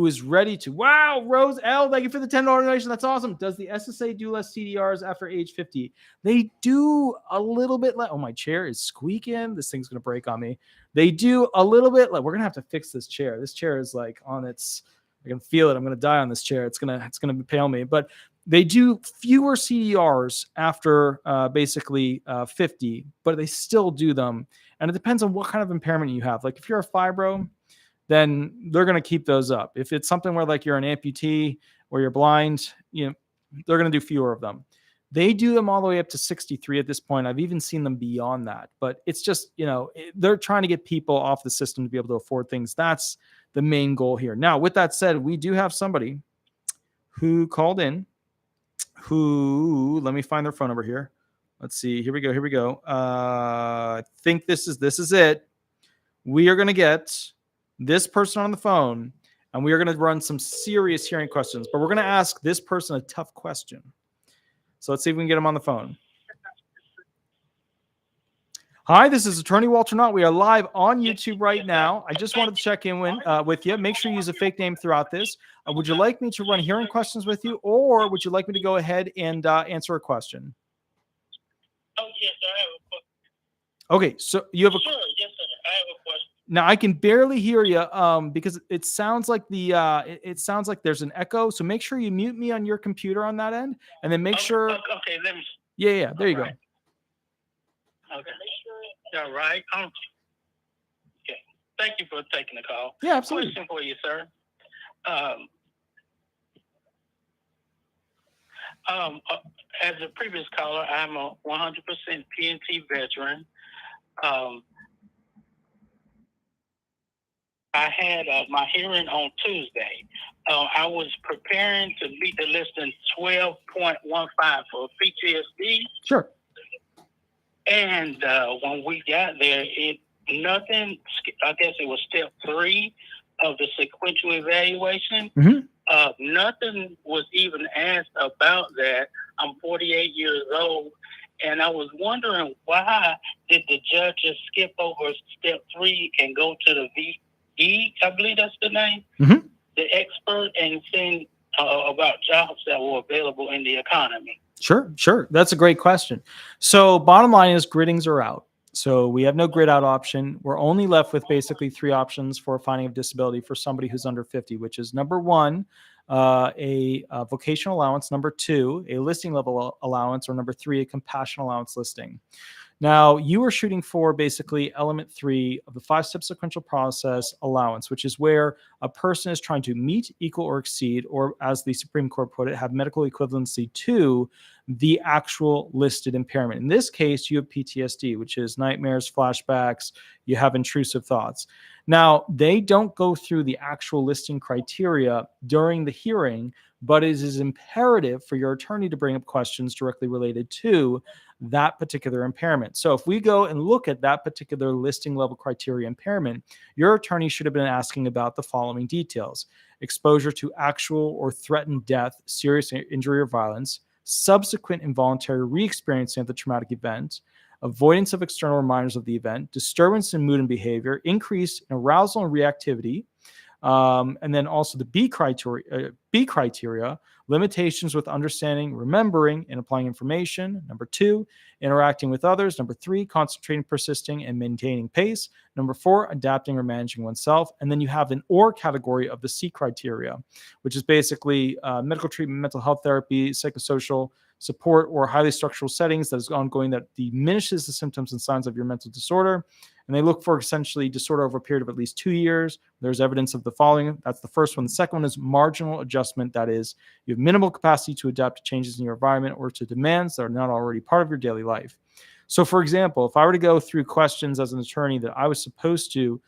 is ready to. Wow, Rose L, thank you for the $10 donation. That's awesome. Does the SSA do less CDRs after age 50? They do a little bit less. Oh, my chair is squeaking. This thing's going to break on me. They do a little bit. We're going to have to fix this chair. This chair is like on its, I can feel it. I'm going to die on this chair. It's going to impale me. But they do fewer CDRs after basically 50, but they still do them. And it depends on what kind of impairment you have. Like if you're a fibro, then they're going to keep those up. If it's something where like you're an amputee or you're blind, they're going to do fewer of them. They do them all the way up to 63 at this point. I've even seen them beyond that, but it's just, they're trying to get people off the system to be able to afford things. That's the main goal here. Now, with that said, we do have somebody who called in let me find their phone number here. Let's see. Here we go. I think this is it. We are going to get this person on the phone, and we are going to run some serious hearing questions, but we're going to ask this person a tough question. So let's see if we can get him on the phone. Hi, this is Attorney Walter Knott. We are live on YouTube right now. I just wanted to check in with you. Make sure you use a fake name throughout this. Would you like me to run hearing questions with you, or would you like me to go ahead and answer a question? Oh, yes, I have a question. Okay, so you have a... Sure, yes, sir. I have a question. Now I can barely hear you because it sounds like it sounds like there's an echo. So make sure you mute me on your computer on that end, and then make sure. Okay, let me. Yeah. There you go. Okay. All right. Okay. Thank you for taking the call. Yeah, absolutely. Question for you, sir. As a previous caller, I'm a 100% PNT veteran. I had my hearing on Tuesday. I was preparing to meet the listing 12.15 for PTSD. Sure. And when we got there, nothing. I guess it was step 3 of the sequential evaluation. Mm-hmm. Nothing was even asked about that. I'm 48 years old, and I was wondering why did the judge just skip over step 3 and go to the VE? I believe that's the name. Mm-hmm. The expert, and saying about jobs that were available in the economy. Sure. That's a great question. So bottom line is griddings are out. So we have no grid out option. We're only left with basically 3 options for finding of disability for somebody who's under 50, which is number 1, a vocational allowance, number 2, a listing level allowance, or number 3, a compassion allowance listing. Now, you are shooting for basically element 3 of the 5-step sequential process allowance, which is where a person is trying to meet, equal, or exceed, or as the Supreme Court put it, have medical equivalency to the actual listed impairment. In this case, you have PTSD, which is nightmares, flashbacks, you have intrusive thoughts. Now, they don't go through the actual listing criteria during the hearing, but it is imperative for your attorney to bring up questions directly related to that particular impairment. So if we go and look at that particular listing level criteria impairment, your attorney should have been asking about the following details: exposure to actual or threatened death, serious injury or violence, subsequent involuntary re-experiencing of the traumatic event, avoidance of external reminders of the event, disturbance in mood and behavior, increase in arousal and reactivity, and then also the B criteria, limitations with understanding, remembering, and applying information. Number 2, interacting with others. Number 3, concentrating, persisting, and maintaining pace. Number 4, adapting or managing oneself. And then you have an OR category of the C criteria, which is basically medical treatment, mental health therapy, psychosocial support, or highly structural settings that is ongoing that diminishes the symptoms and signs of your mental disorder. And they look for essentially disorder over a period of at least 2 years. There's evidence of the following. That's the first one. The second one is marginal adjustment. That is, you have minimal capacity to adapt to changes in your environment or to demands that are not already part of your daily life. So, for example, if I were to go through questions as an attorney that I was supposed to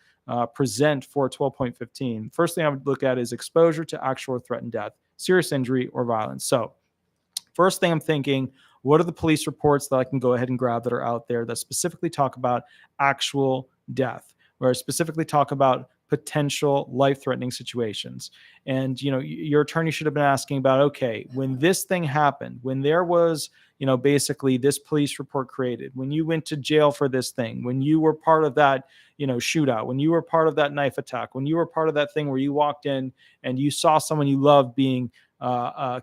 present for 12.15, first thing I would look at is exposure to actual or threatened death, serious injury, or violence. So, first thing I'm thinking, what are the police reports that I can go ahead and grab that are out there that specifically talk about actual death, or specifically talk about potential life-threatening situations. And, your attorney should have been asking about, okay, when this thing happened, when there was, basically this police report created, when you went to jail for this thing, when you were part of that, shootout, when you were part of that knife attack, when you were part of that thing where you walked in and you saw someone you loved being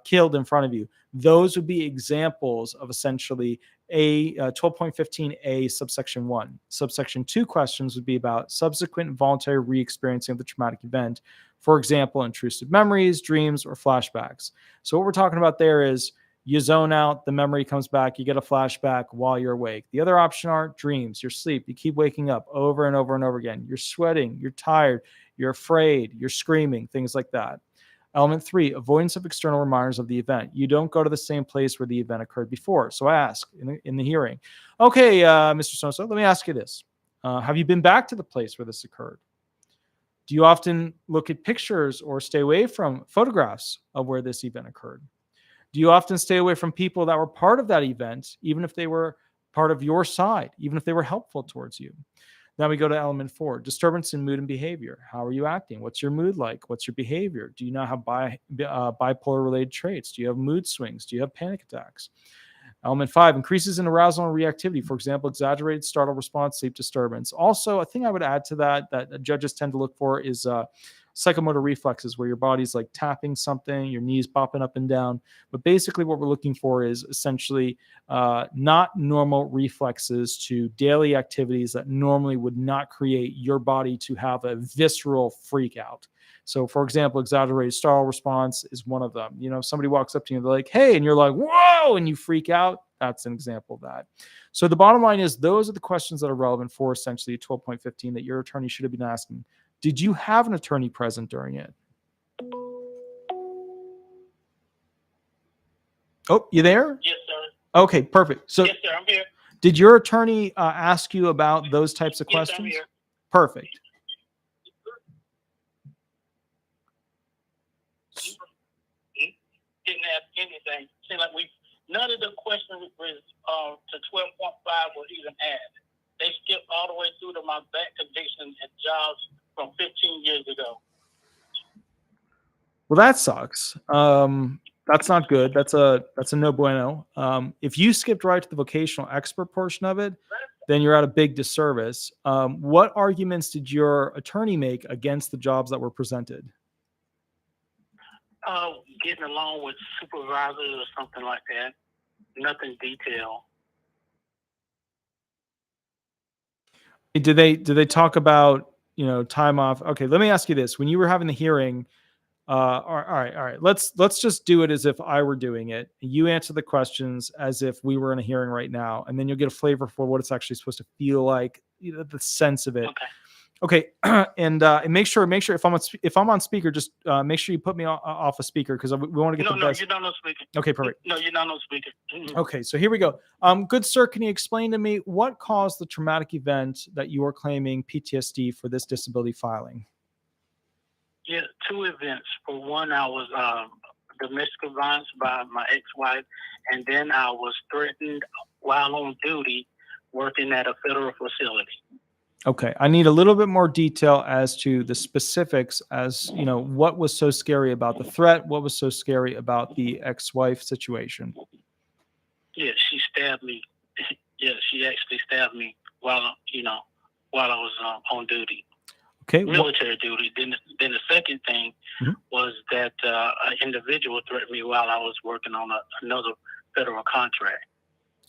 killed in front of you, those would be examples of essentially a 12.15a subsection 1. Subsection 2 questions would be about subsequent voluntary re-experiencing of the traumatic event. For example, intrusive memories, dreams, or flashbacks. So what we're talking about there is you zone out, the memory comes back, you get a flashback while you're awake. The other option are dreams, your sleep. You keep waking up over and over and over again. You're sweating, you're tired, you're afraid, you're screaming, things like that. Element 3, avoidance of external reminders of the event. You don't go to the same place where the event occurred before. So I ask in the hearing, okay, Mr. So-and-so, let me ask you this. Have you been back to the place where this occurred? Do you often look at pictures or stay away from photographs of where this event occurred? Do you often stay away from people that were part of that event, even if they were part of your side, even if they were helpful towards you? Now we go to element 4, disturbance in mood and behavior. How are you acting? What's your mood like? What's your behavior? Do you not have bipolar related traits? Do you have mood swings? Do you have panic attacks? Element 5, increases in arousal and reactivity. For example, exaggerated startle response, sleep disturbance. Also, a thing I would add to that judges tend to look for is psychomotor reflexes, where your body's like tapping something, your knees popping up and down. But basically what we're looking for is essentially not normal reflexes to daily activities that normally would not create your body to have a visceral freak out. So for example, exaggerated startle response is one of them. If somebody walks up to you and they're like, hey, and you're like, whoa, and you freak out, that's an example of that. So the bottom line is those are the questions that are relevant for essentially 12.15 that your attorney should have been asking. Did you have an attorney present during it? Oh, you there? Yes, sir. Okay, perfect. So yes, sir, I'm here. Did your attorney ask you about those types of questions? Yes, I'm here. Perfect. Didn't ask anything. Seemed like none of the questions was to 12.5 were even asked. They skipped all the way through to my back condition and jobs from 15 years ago. Well, that sucks. That's not good. That's a no bueno. If you skipped right to the vocational expert portion of it, then you're at a big disservice. What arguments did your attorney make against the jobs that were presented? Getting along with supervisors or something like that. Nothing detailed. Did they talk about, time off? Okay, let me ask you this. When you were having the hearing, all right. Let's just do it as if I were doing it. You answer the questions as if we were in a hearing right now, and then you'll get a flavor for what it's actually supposed to feel like, the sense of it. Okay. And make sure if I'm on speaker, just make sure you put me off a speaker because we want to get the best. No, you're not on speaker. Okay, perfect. No, you're not on speaker. Mm-hmm. Okay, so here we go. Good sir, can you explain to me what caused the traumatic event that you are claiming PTSD for this disability filing? Yeah, 2 events. For one, I was domestic violence by my ex-wife, and then I was threatened while on duty working at a federal facility. Okay, I need a little bit more detail as to the specifics as, what was so scary about the threat? What was so scary about the ex-wife situation? Yeah, she stabbed me. Yeah, she actually stabbed me while I was on duty. Okay. Military duty. Then the second thing was that an individual threatened me while I was working on another federal contract.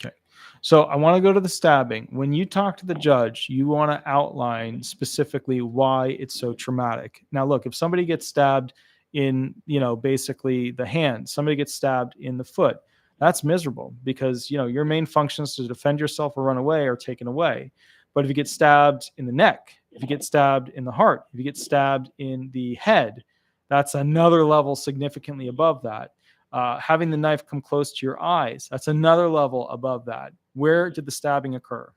Okay. So I want to go to the stabbing. When you talk to the judge, you want to outline specifically why it's so traumatic. Now, look, if somebody gets stabbed in, basically the hand, somebody gets stabbed in the foot, that's miserable because, your main functions to defend yourself or run away are taken away. But if you get stabbed in the neck, if you get stabbed in the heart, if you get stabbed in the head, that's another level significantly above that. Having the knife come close to your eyes, that's another level above that. Where did the stabbing occur?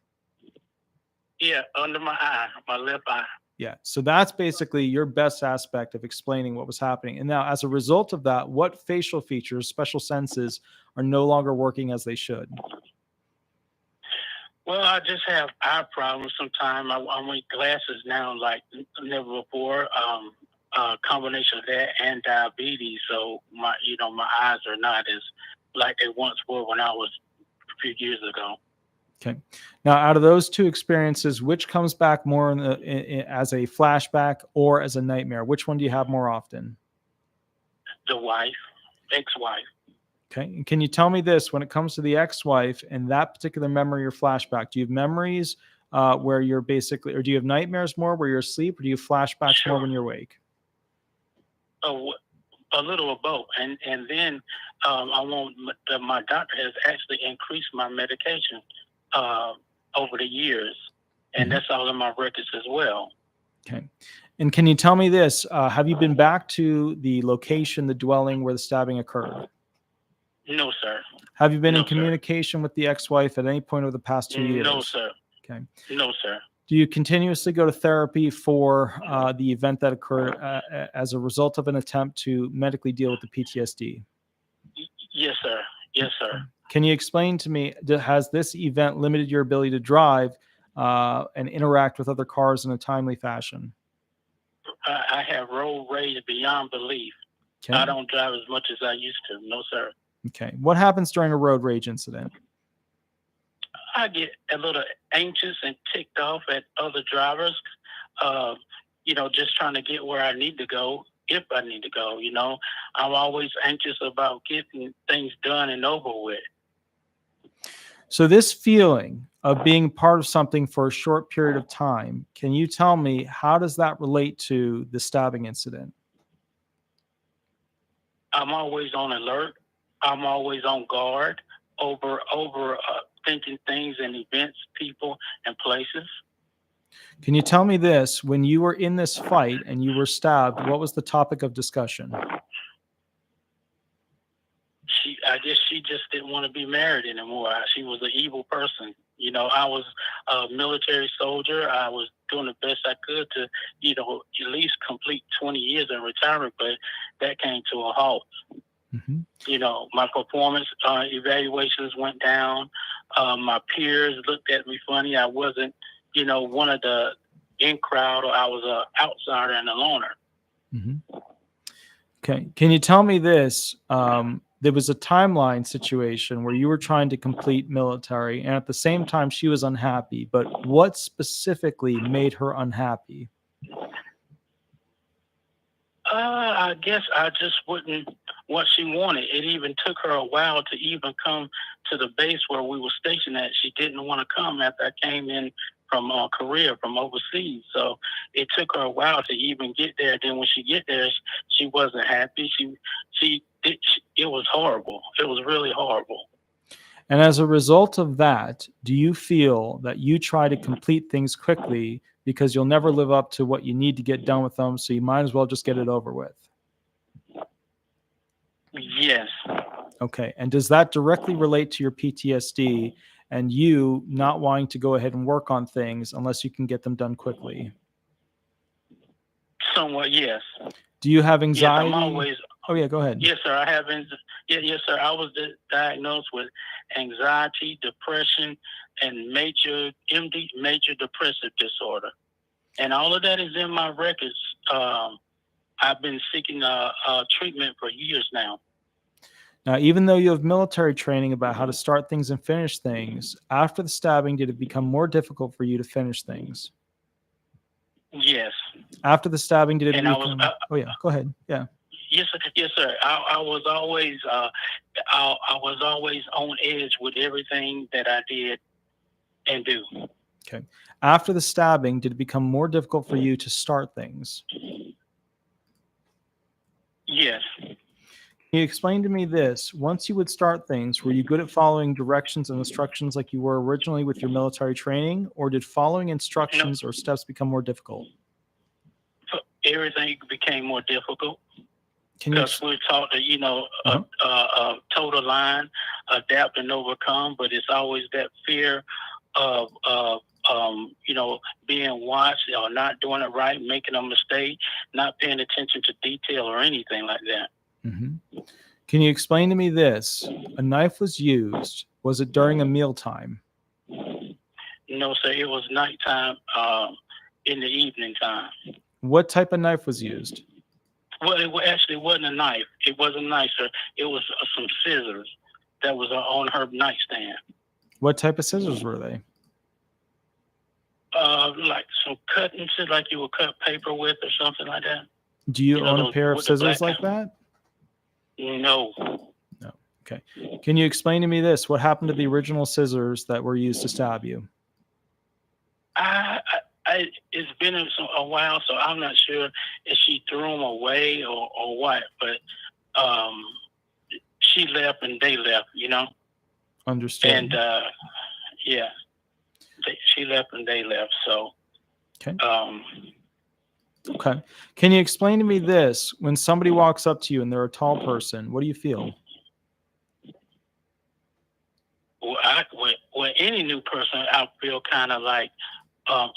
Yeah, under my eye, my left eye. Yeah, so that's basically your best aspect of explaining what was happening. And now, as a result of that, what facial features, special senses are no longer working as they should? Well, I just have eye problems sometimes. I wear glasses now like never before. Combination of that and diabetes. So my eyes are not as like they once were when I was a few years ago. Okay. Now, out of those two experiences, which comes back more as a flashback or as a nightmare? Which one do you have more often? The wife, ex-wife. Okay. And can you tell me this, when it comes to the ex-wife and that particular memory or flashback, do you have memories where you're basically, or do you have nightmares more where you're asleep, or do you have flashbacks more when you're awake? A little of both. And then my doctor has actually increased my medication over the years. And that's all in my records as well. Okay. And can you tell me this, have you been back to the location, the dwelling where the stabbing occurred? No, sir. Have you been in communication with the ex-wife at any point over the past 2 years? No, sir. Okay. No, sir. Do you continuously go to therapy for the event that occurred as a result of an attempt to medically deal with the PTSD? Yes, sir. Yes, sir. Can you explain to me, has this event limited your ability to drive and interact with other cars in a timely fashion? I have road rage beyond belief. Okay. I don't drive as much as I used to. No, sir. Okay. What happens during a road rage incident? I get a little anxious and ticked off at other drivers, just trying to get where I need to go, if I need to go. I'm always anxious about getting things done and over with. So this feeling of being part of something for a short period of time, can you tell me, how does that relate to the stabbing incident? I'm always on alert. I'm always on guard over thinking things and events, people, and places. Can you tell me this, when you were in this fight and you were stabbed, what was the topic of discussion? I guess she just didn't want to be married anymore. She was an evil person. I was a military soldier. I was doing the best I could to, at least complete 20 years in retirement, but that came to a halt. Mm-hmm. My performance evaluations went down. My peers looked at me funny. I wasn't, one of the in crowd, or I was an outsider and a loner. Mm-hmm. Okay. Can you tell me this? There was a timeline situation where you were trying to complete military, and at the same time she was unhappy. But what specifically made her unhappy? I guess I just wasn't what she wanted. It even took her a while to even come to the base where we were stationed at. She didn't want to come after I came in from Korea, from overseas. So it took her a while to even get there. Then when she get there, she wasn't happy. It was horrible. It was really horrible. And as a result of that, do you feel that you try to complete things quickly because you'll never live up to what you need to get done with them, so you might as well just get it over with? Yes. Okay. And does that directly relate to your PTSD and you not wanting to go ahead and work on things unless you can get them done quickly? Somewhat, yes. Do you have anxiety? Yes, I'm always. Oh yeah, go ahead. Yes, sir. I have. Yes, sir. I was diagnosed with anxiety, depression, and major depressive disorder, and all of that is in my records. I've been seeking treatment for years now. Now, even though you have military training about how to start things and finish things, after the stabbing, did it become more difficult for you to finish things? Yes. After the stabbing, did it become... oh yeah, go ahead. Yeah. Yes, sir. Yes, sir. I was always on edge with everything that I did and do. Okay. After the stabbing, did it become more difficult for you to start things? Yes. Can you explain to me this? Once you would start things, were you good at following directions and instructions like you were originally with your military training, or did following instructions or steps become more difficult? Everything became more difficult. Because we're taught to, toe the line, adapt and overcome, but it's always that fear of being watched or not doing it right, making a mistake, not paying attention to detail or anything like that. Mm-hmm. Can you explain to me this? A knife was used. Was it during a mealtime? No, sir. It was nighttime. In the evening time. What type of knife was used? Well, actually wasn't a knife. It wasn't a knife, sir. It was some scissors that was on her nightstand. What type of scissors were they? Like some cutting scissors, like you would cut paper with or something like that. Do you own a pair of scissors like that? No. No. Okay. Can you explain to me this? What happened to the original scissors that were used to stab you? It's been a while, so I'm not sure if she threw them away or what. But she left and they left, you know. Understood. And yeah, she left and they left. So okay. Okay. Can you explain to me this? When somebody walks up to you and they're a tall person, what do you feel? Well, any new person, I feel kind of like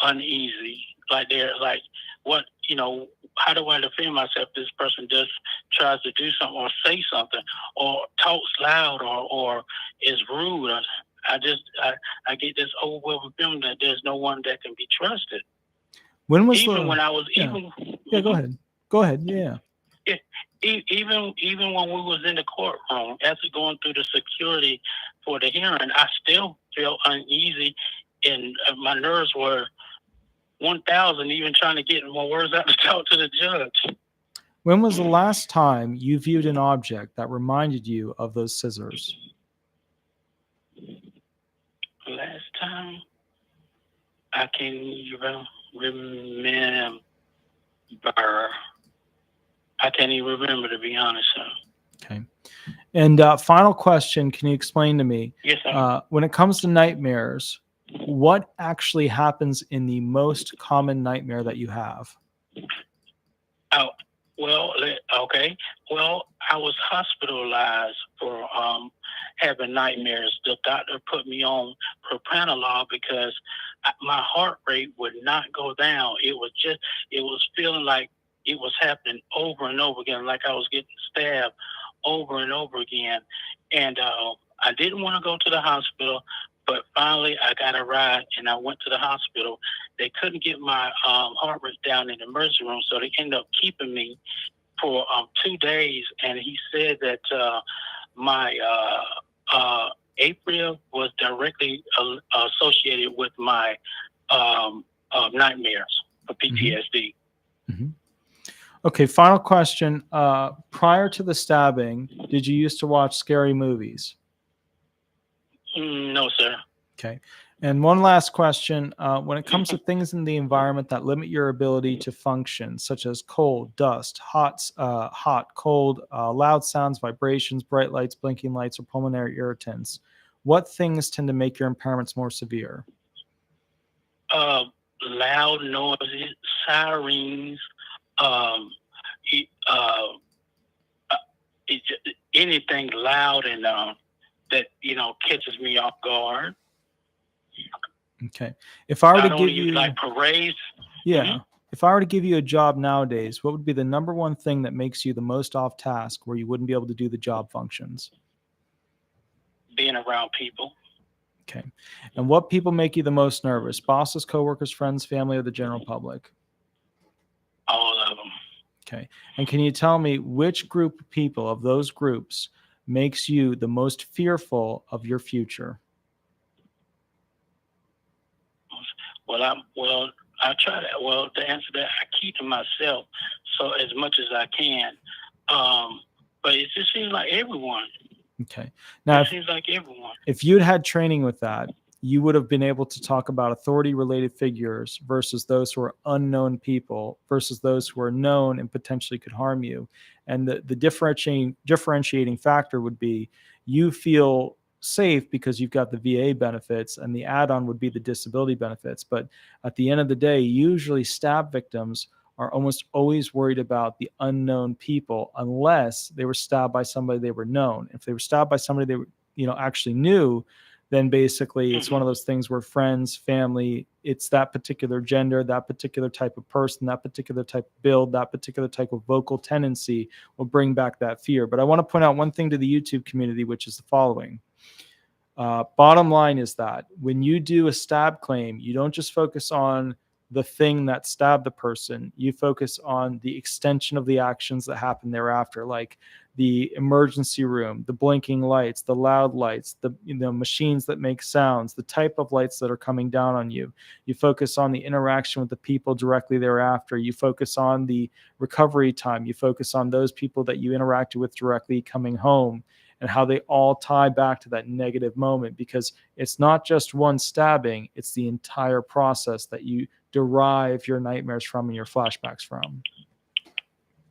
uneasy. Like they're like, what, you know, how do I defend myself? This person just tries to do something or say something or talks loud or is rude. I get this overwhelming feeling that there's no one that can be trusted. When was when I was yeah, go ahead. Go ahead. Yeah. Even when we was in the courtroom, after going through the security for the hearing, I still felt uneasy, and my nerves were 1,000. Even trying to get more words out to talk to the judge. When was the last time you viewed an object that reminded you of those scissors? Last time, I can't even remember. I can't even remember, to be honest. Okay. And final question, can you explain to me? Yes, sir. When it comes to nightmares, what actually happens in the most common nightmare that you have? Oh, well, okay. Well, I was hospitalized for having nightmares. The doctor put me on propranolol because my heart rate would not go down. It was feeling like it was happening over and over again, like I was getting stabbed over and over again. And I didn't want to go to the hospital, but finally I got a ride and I went to the hospital. They couldn't get my heart rate down in the emergency room, so they ended up keeping me for 2 days. And he said that my April was directly associated with my nightmares for PTSD. Mm-hmm. Okay, final question. Prior to the stabbing, did you used to watch scary movies? No, sir. Okay. And one last question. When it comes to things in the environment that limit your ability to function, such as cold, dust, hot, cold, loud sounds, vibrations, bright lights, blinking lights, or pulmonary irritants, what things tend to make your impairments more severe? Loud noises, sirens, anything loud and that catches me off guard. Okay. If I were to give you like parades, yeah. If I were to give you a job nowadays, what would be the number one thing that makes you the most off task, where you wouldn't be able to do the job functions? Being around people. Okay. And what people make you the most nervous? Bosses, coworkers, friends, family, or the general public? All of them. Okay. And can you tell me which group of people of those groups makes you the most fearful of your future? I try to. Well, to answer that, I keep to myself so as much as I can. But it just seems like everyone. Okay. Now, it seems like everyone. If you'd had training with that, you would have been able to talk about authority-related figures versus those who are unknown people versus those who are known and potentially could harm you. And the differentiating factor would be you feel safe because you've got the VA benefits, and the add-on would be the disability benefits. But at the end of the day, usually stab victims are almost always worried about the unknown people unless they were stabbed by somebody they were known. If they were stabbed by somebody they were, actually knew, then basically it's one of those things where friends, family, it's that particular gender, that particular type of person, that particular type of build, that particular type of vocal tendency will bring back that fear. But I want to point out one thing to the YouTube community, which is the following. Bottom line is that when you do a stab claim, you don't just focus on the thing that stabbed the person. You focus on the extension of the actions that happen thereafter, like the emergency room, the blinking lights, the loud lights, the machines that make sounds, the type of lights that are coming down on you. You focus on the interaction with the people directly thereafter. You focus on the recovery time. You focus on those people that you interacted with directly coming home, and how they all tie back to that negative moment, because it's not just one stabbing, it's the entire process that you derive your nightmares from and your flashbacks from.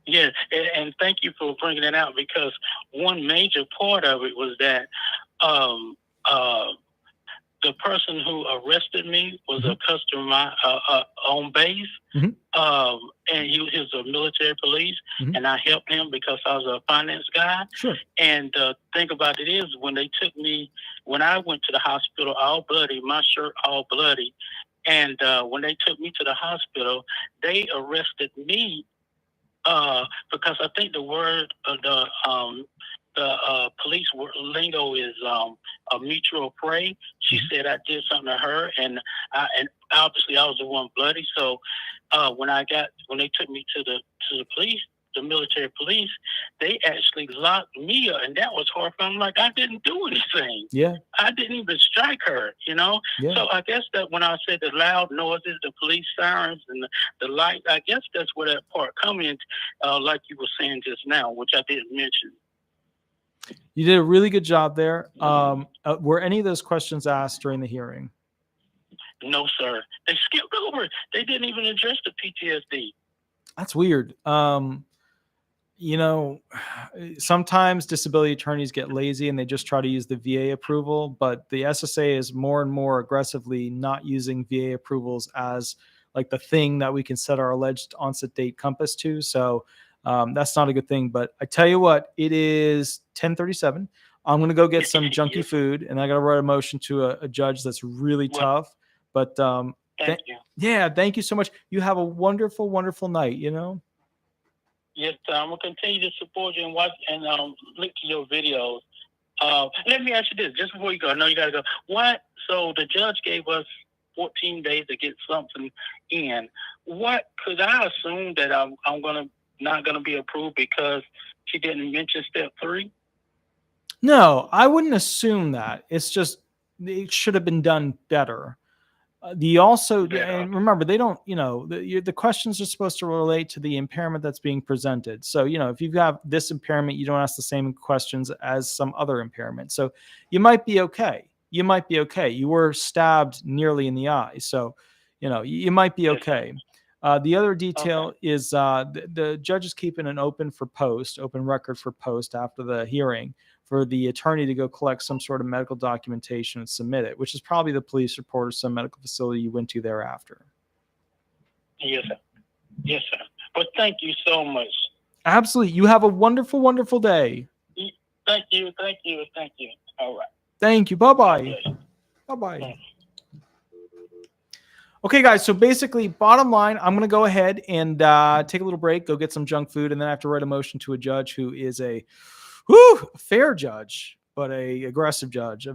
Yeah, and thank you for bringing it out, because one major part of it was that the person who arrested me was a customer on base, and he was a military police, and I helped him because I was a finance guy. Sure. And the thing about it is, when they took me, when I went to the hospital all bloody, my shirt all bloody, and when they took me to the hospital, they arrested me because I think the word the police lingo is a mutual prey. She said I did something to her, and obviously I was the one bloody. So when they took me to the police, the military police, they actually locked me up, and that was horrifying. Like, I didn't do anything. Yeah, I didn't even strike her. Yeah. So I guess that when I said the loud noises, the police sirens, and the light, I guess that's where that part comes in, like you were saying just now, which I didn't mention. You did a really good job there. Were any of those questions asked during the hearing? No, sir. They skipped over it. They didn't even address the PTSD. That's weird. Sometimes disability attorneys get lazy and they just try to use the VA approval, but the SSA is more and more aggressively not using VA approvals as like the thing that we can set our alleged onset date compass to. So that's not a good thing. But I tell you what, it is 10:37. I'm going to go get some junky food, and I got to write a motion to a judge that's really tough. But thank you. Yeah, thank you so much. You have a wonderful, wonderful night, Yes, I'm going to continue to support you and watch and link to your videos. Let me ask you this, just before you go. I know you got to go. So the judge gave us 14 days to get something in. What could I assume that I'm not going to be approved because she didn't mention step 3? No, I wouldn't assume that. It's just it should have been done better. And remember, they don't, the questions are supposed to relate to the impairment that's being presented. So, if you've got this impairment, you don't ask the same questions as some other impairment. So you might be okay. You were stabbed nearly in the eye. So, you might be okay. The other detail is the judge is keeping an open record for post after the hearing for the attorney to go collect some sort of medical documentation and submit it, which is probably the police report or some medical facility you went to thereafter. Yes, sir. Yes, sir. But thank you so much. Absolutely. You have a wonderful, wonderful day. Thank you. All right. Thank you. Bye-bye. Bye-bye. Okay, guys. So basically, bottom line, I'm going to go ahead and take a little break, go get some junk food, and then I have to write a motion to a judge who is a fair judge, but a very aggressive judge.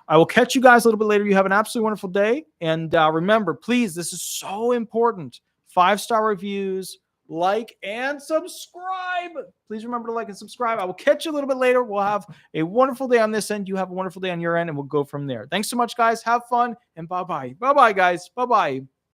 I will catch you guys a little bit later. You have an absolutely wonderful day. And remember, please, this is so important. 5-star reviews, like, and subscribe. Please remember to like and subscribe. I will catch you a little bit later. We'll have a wonderful day on this end. You have a wonderful day on your end, and we'll go from there. Thanks so much, guys. Have fun, and bye-bye. Bye-bye, guys. Bye-bye.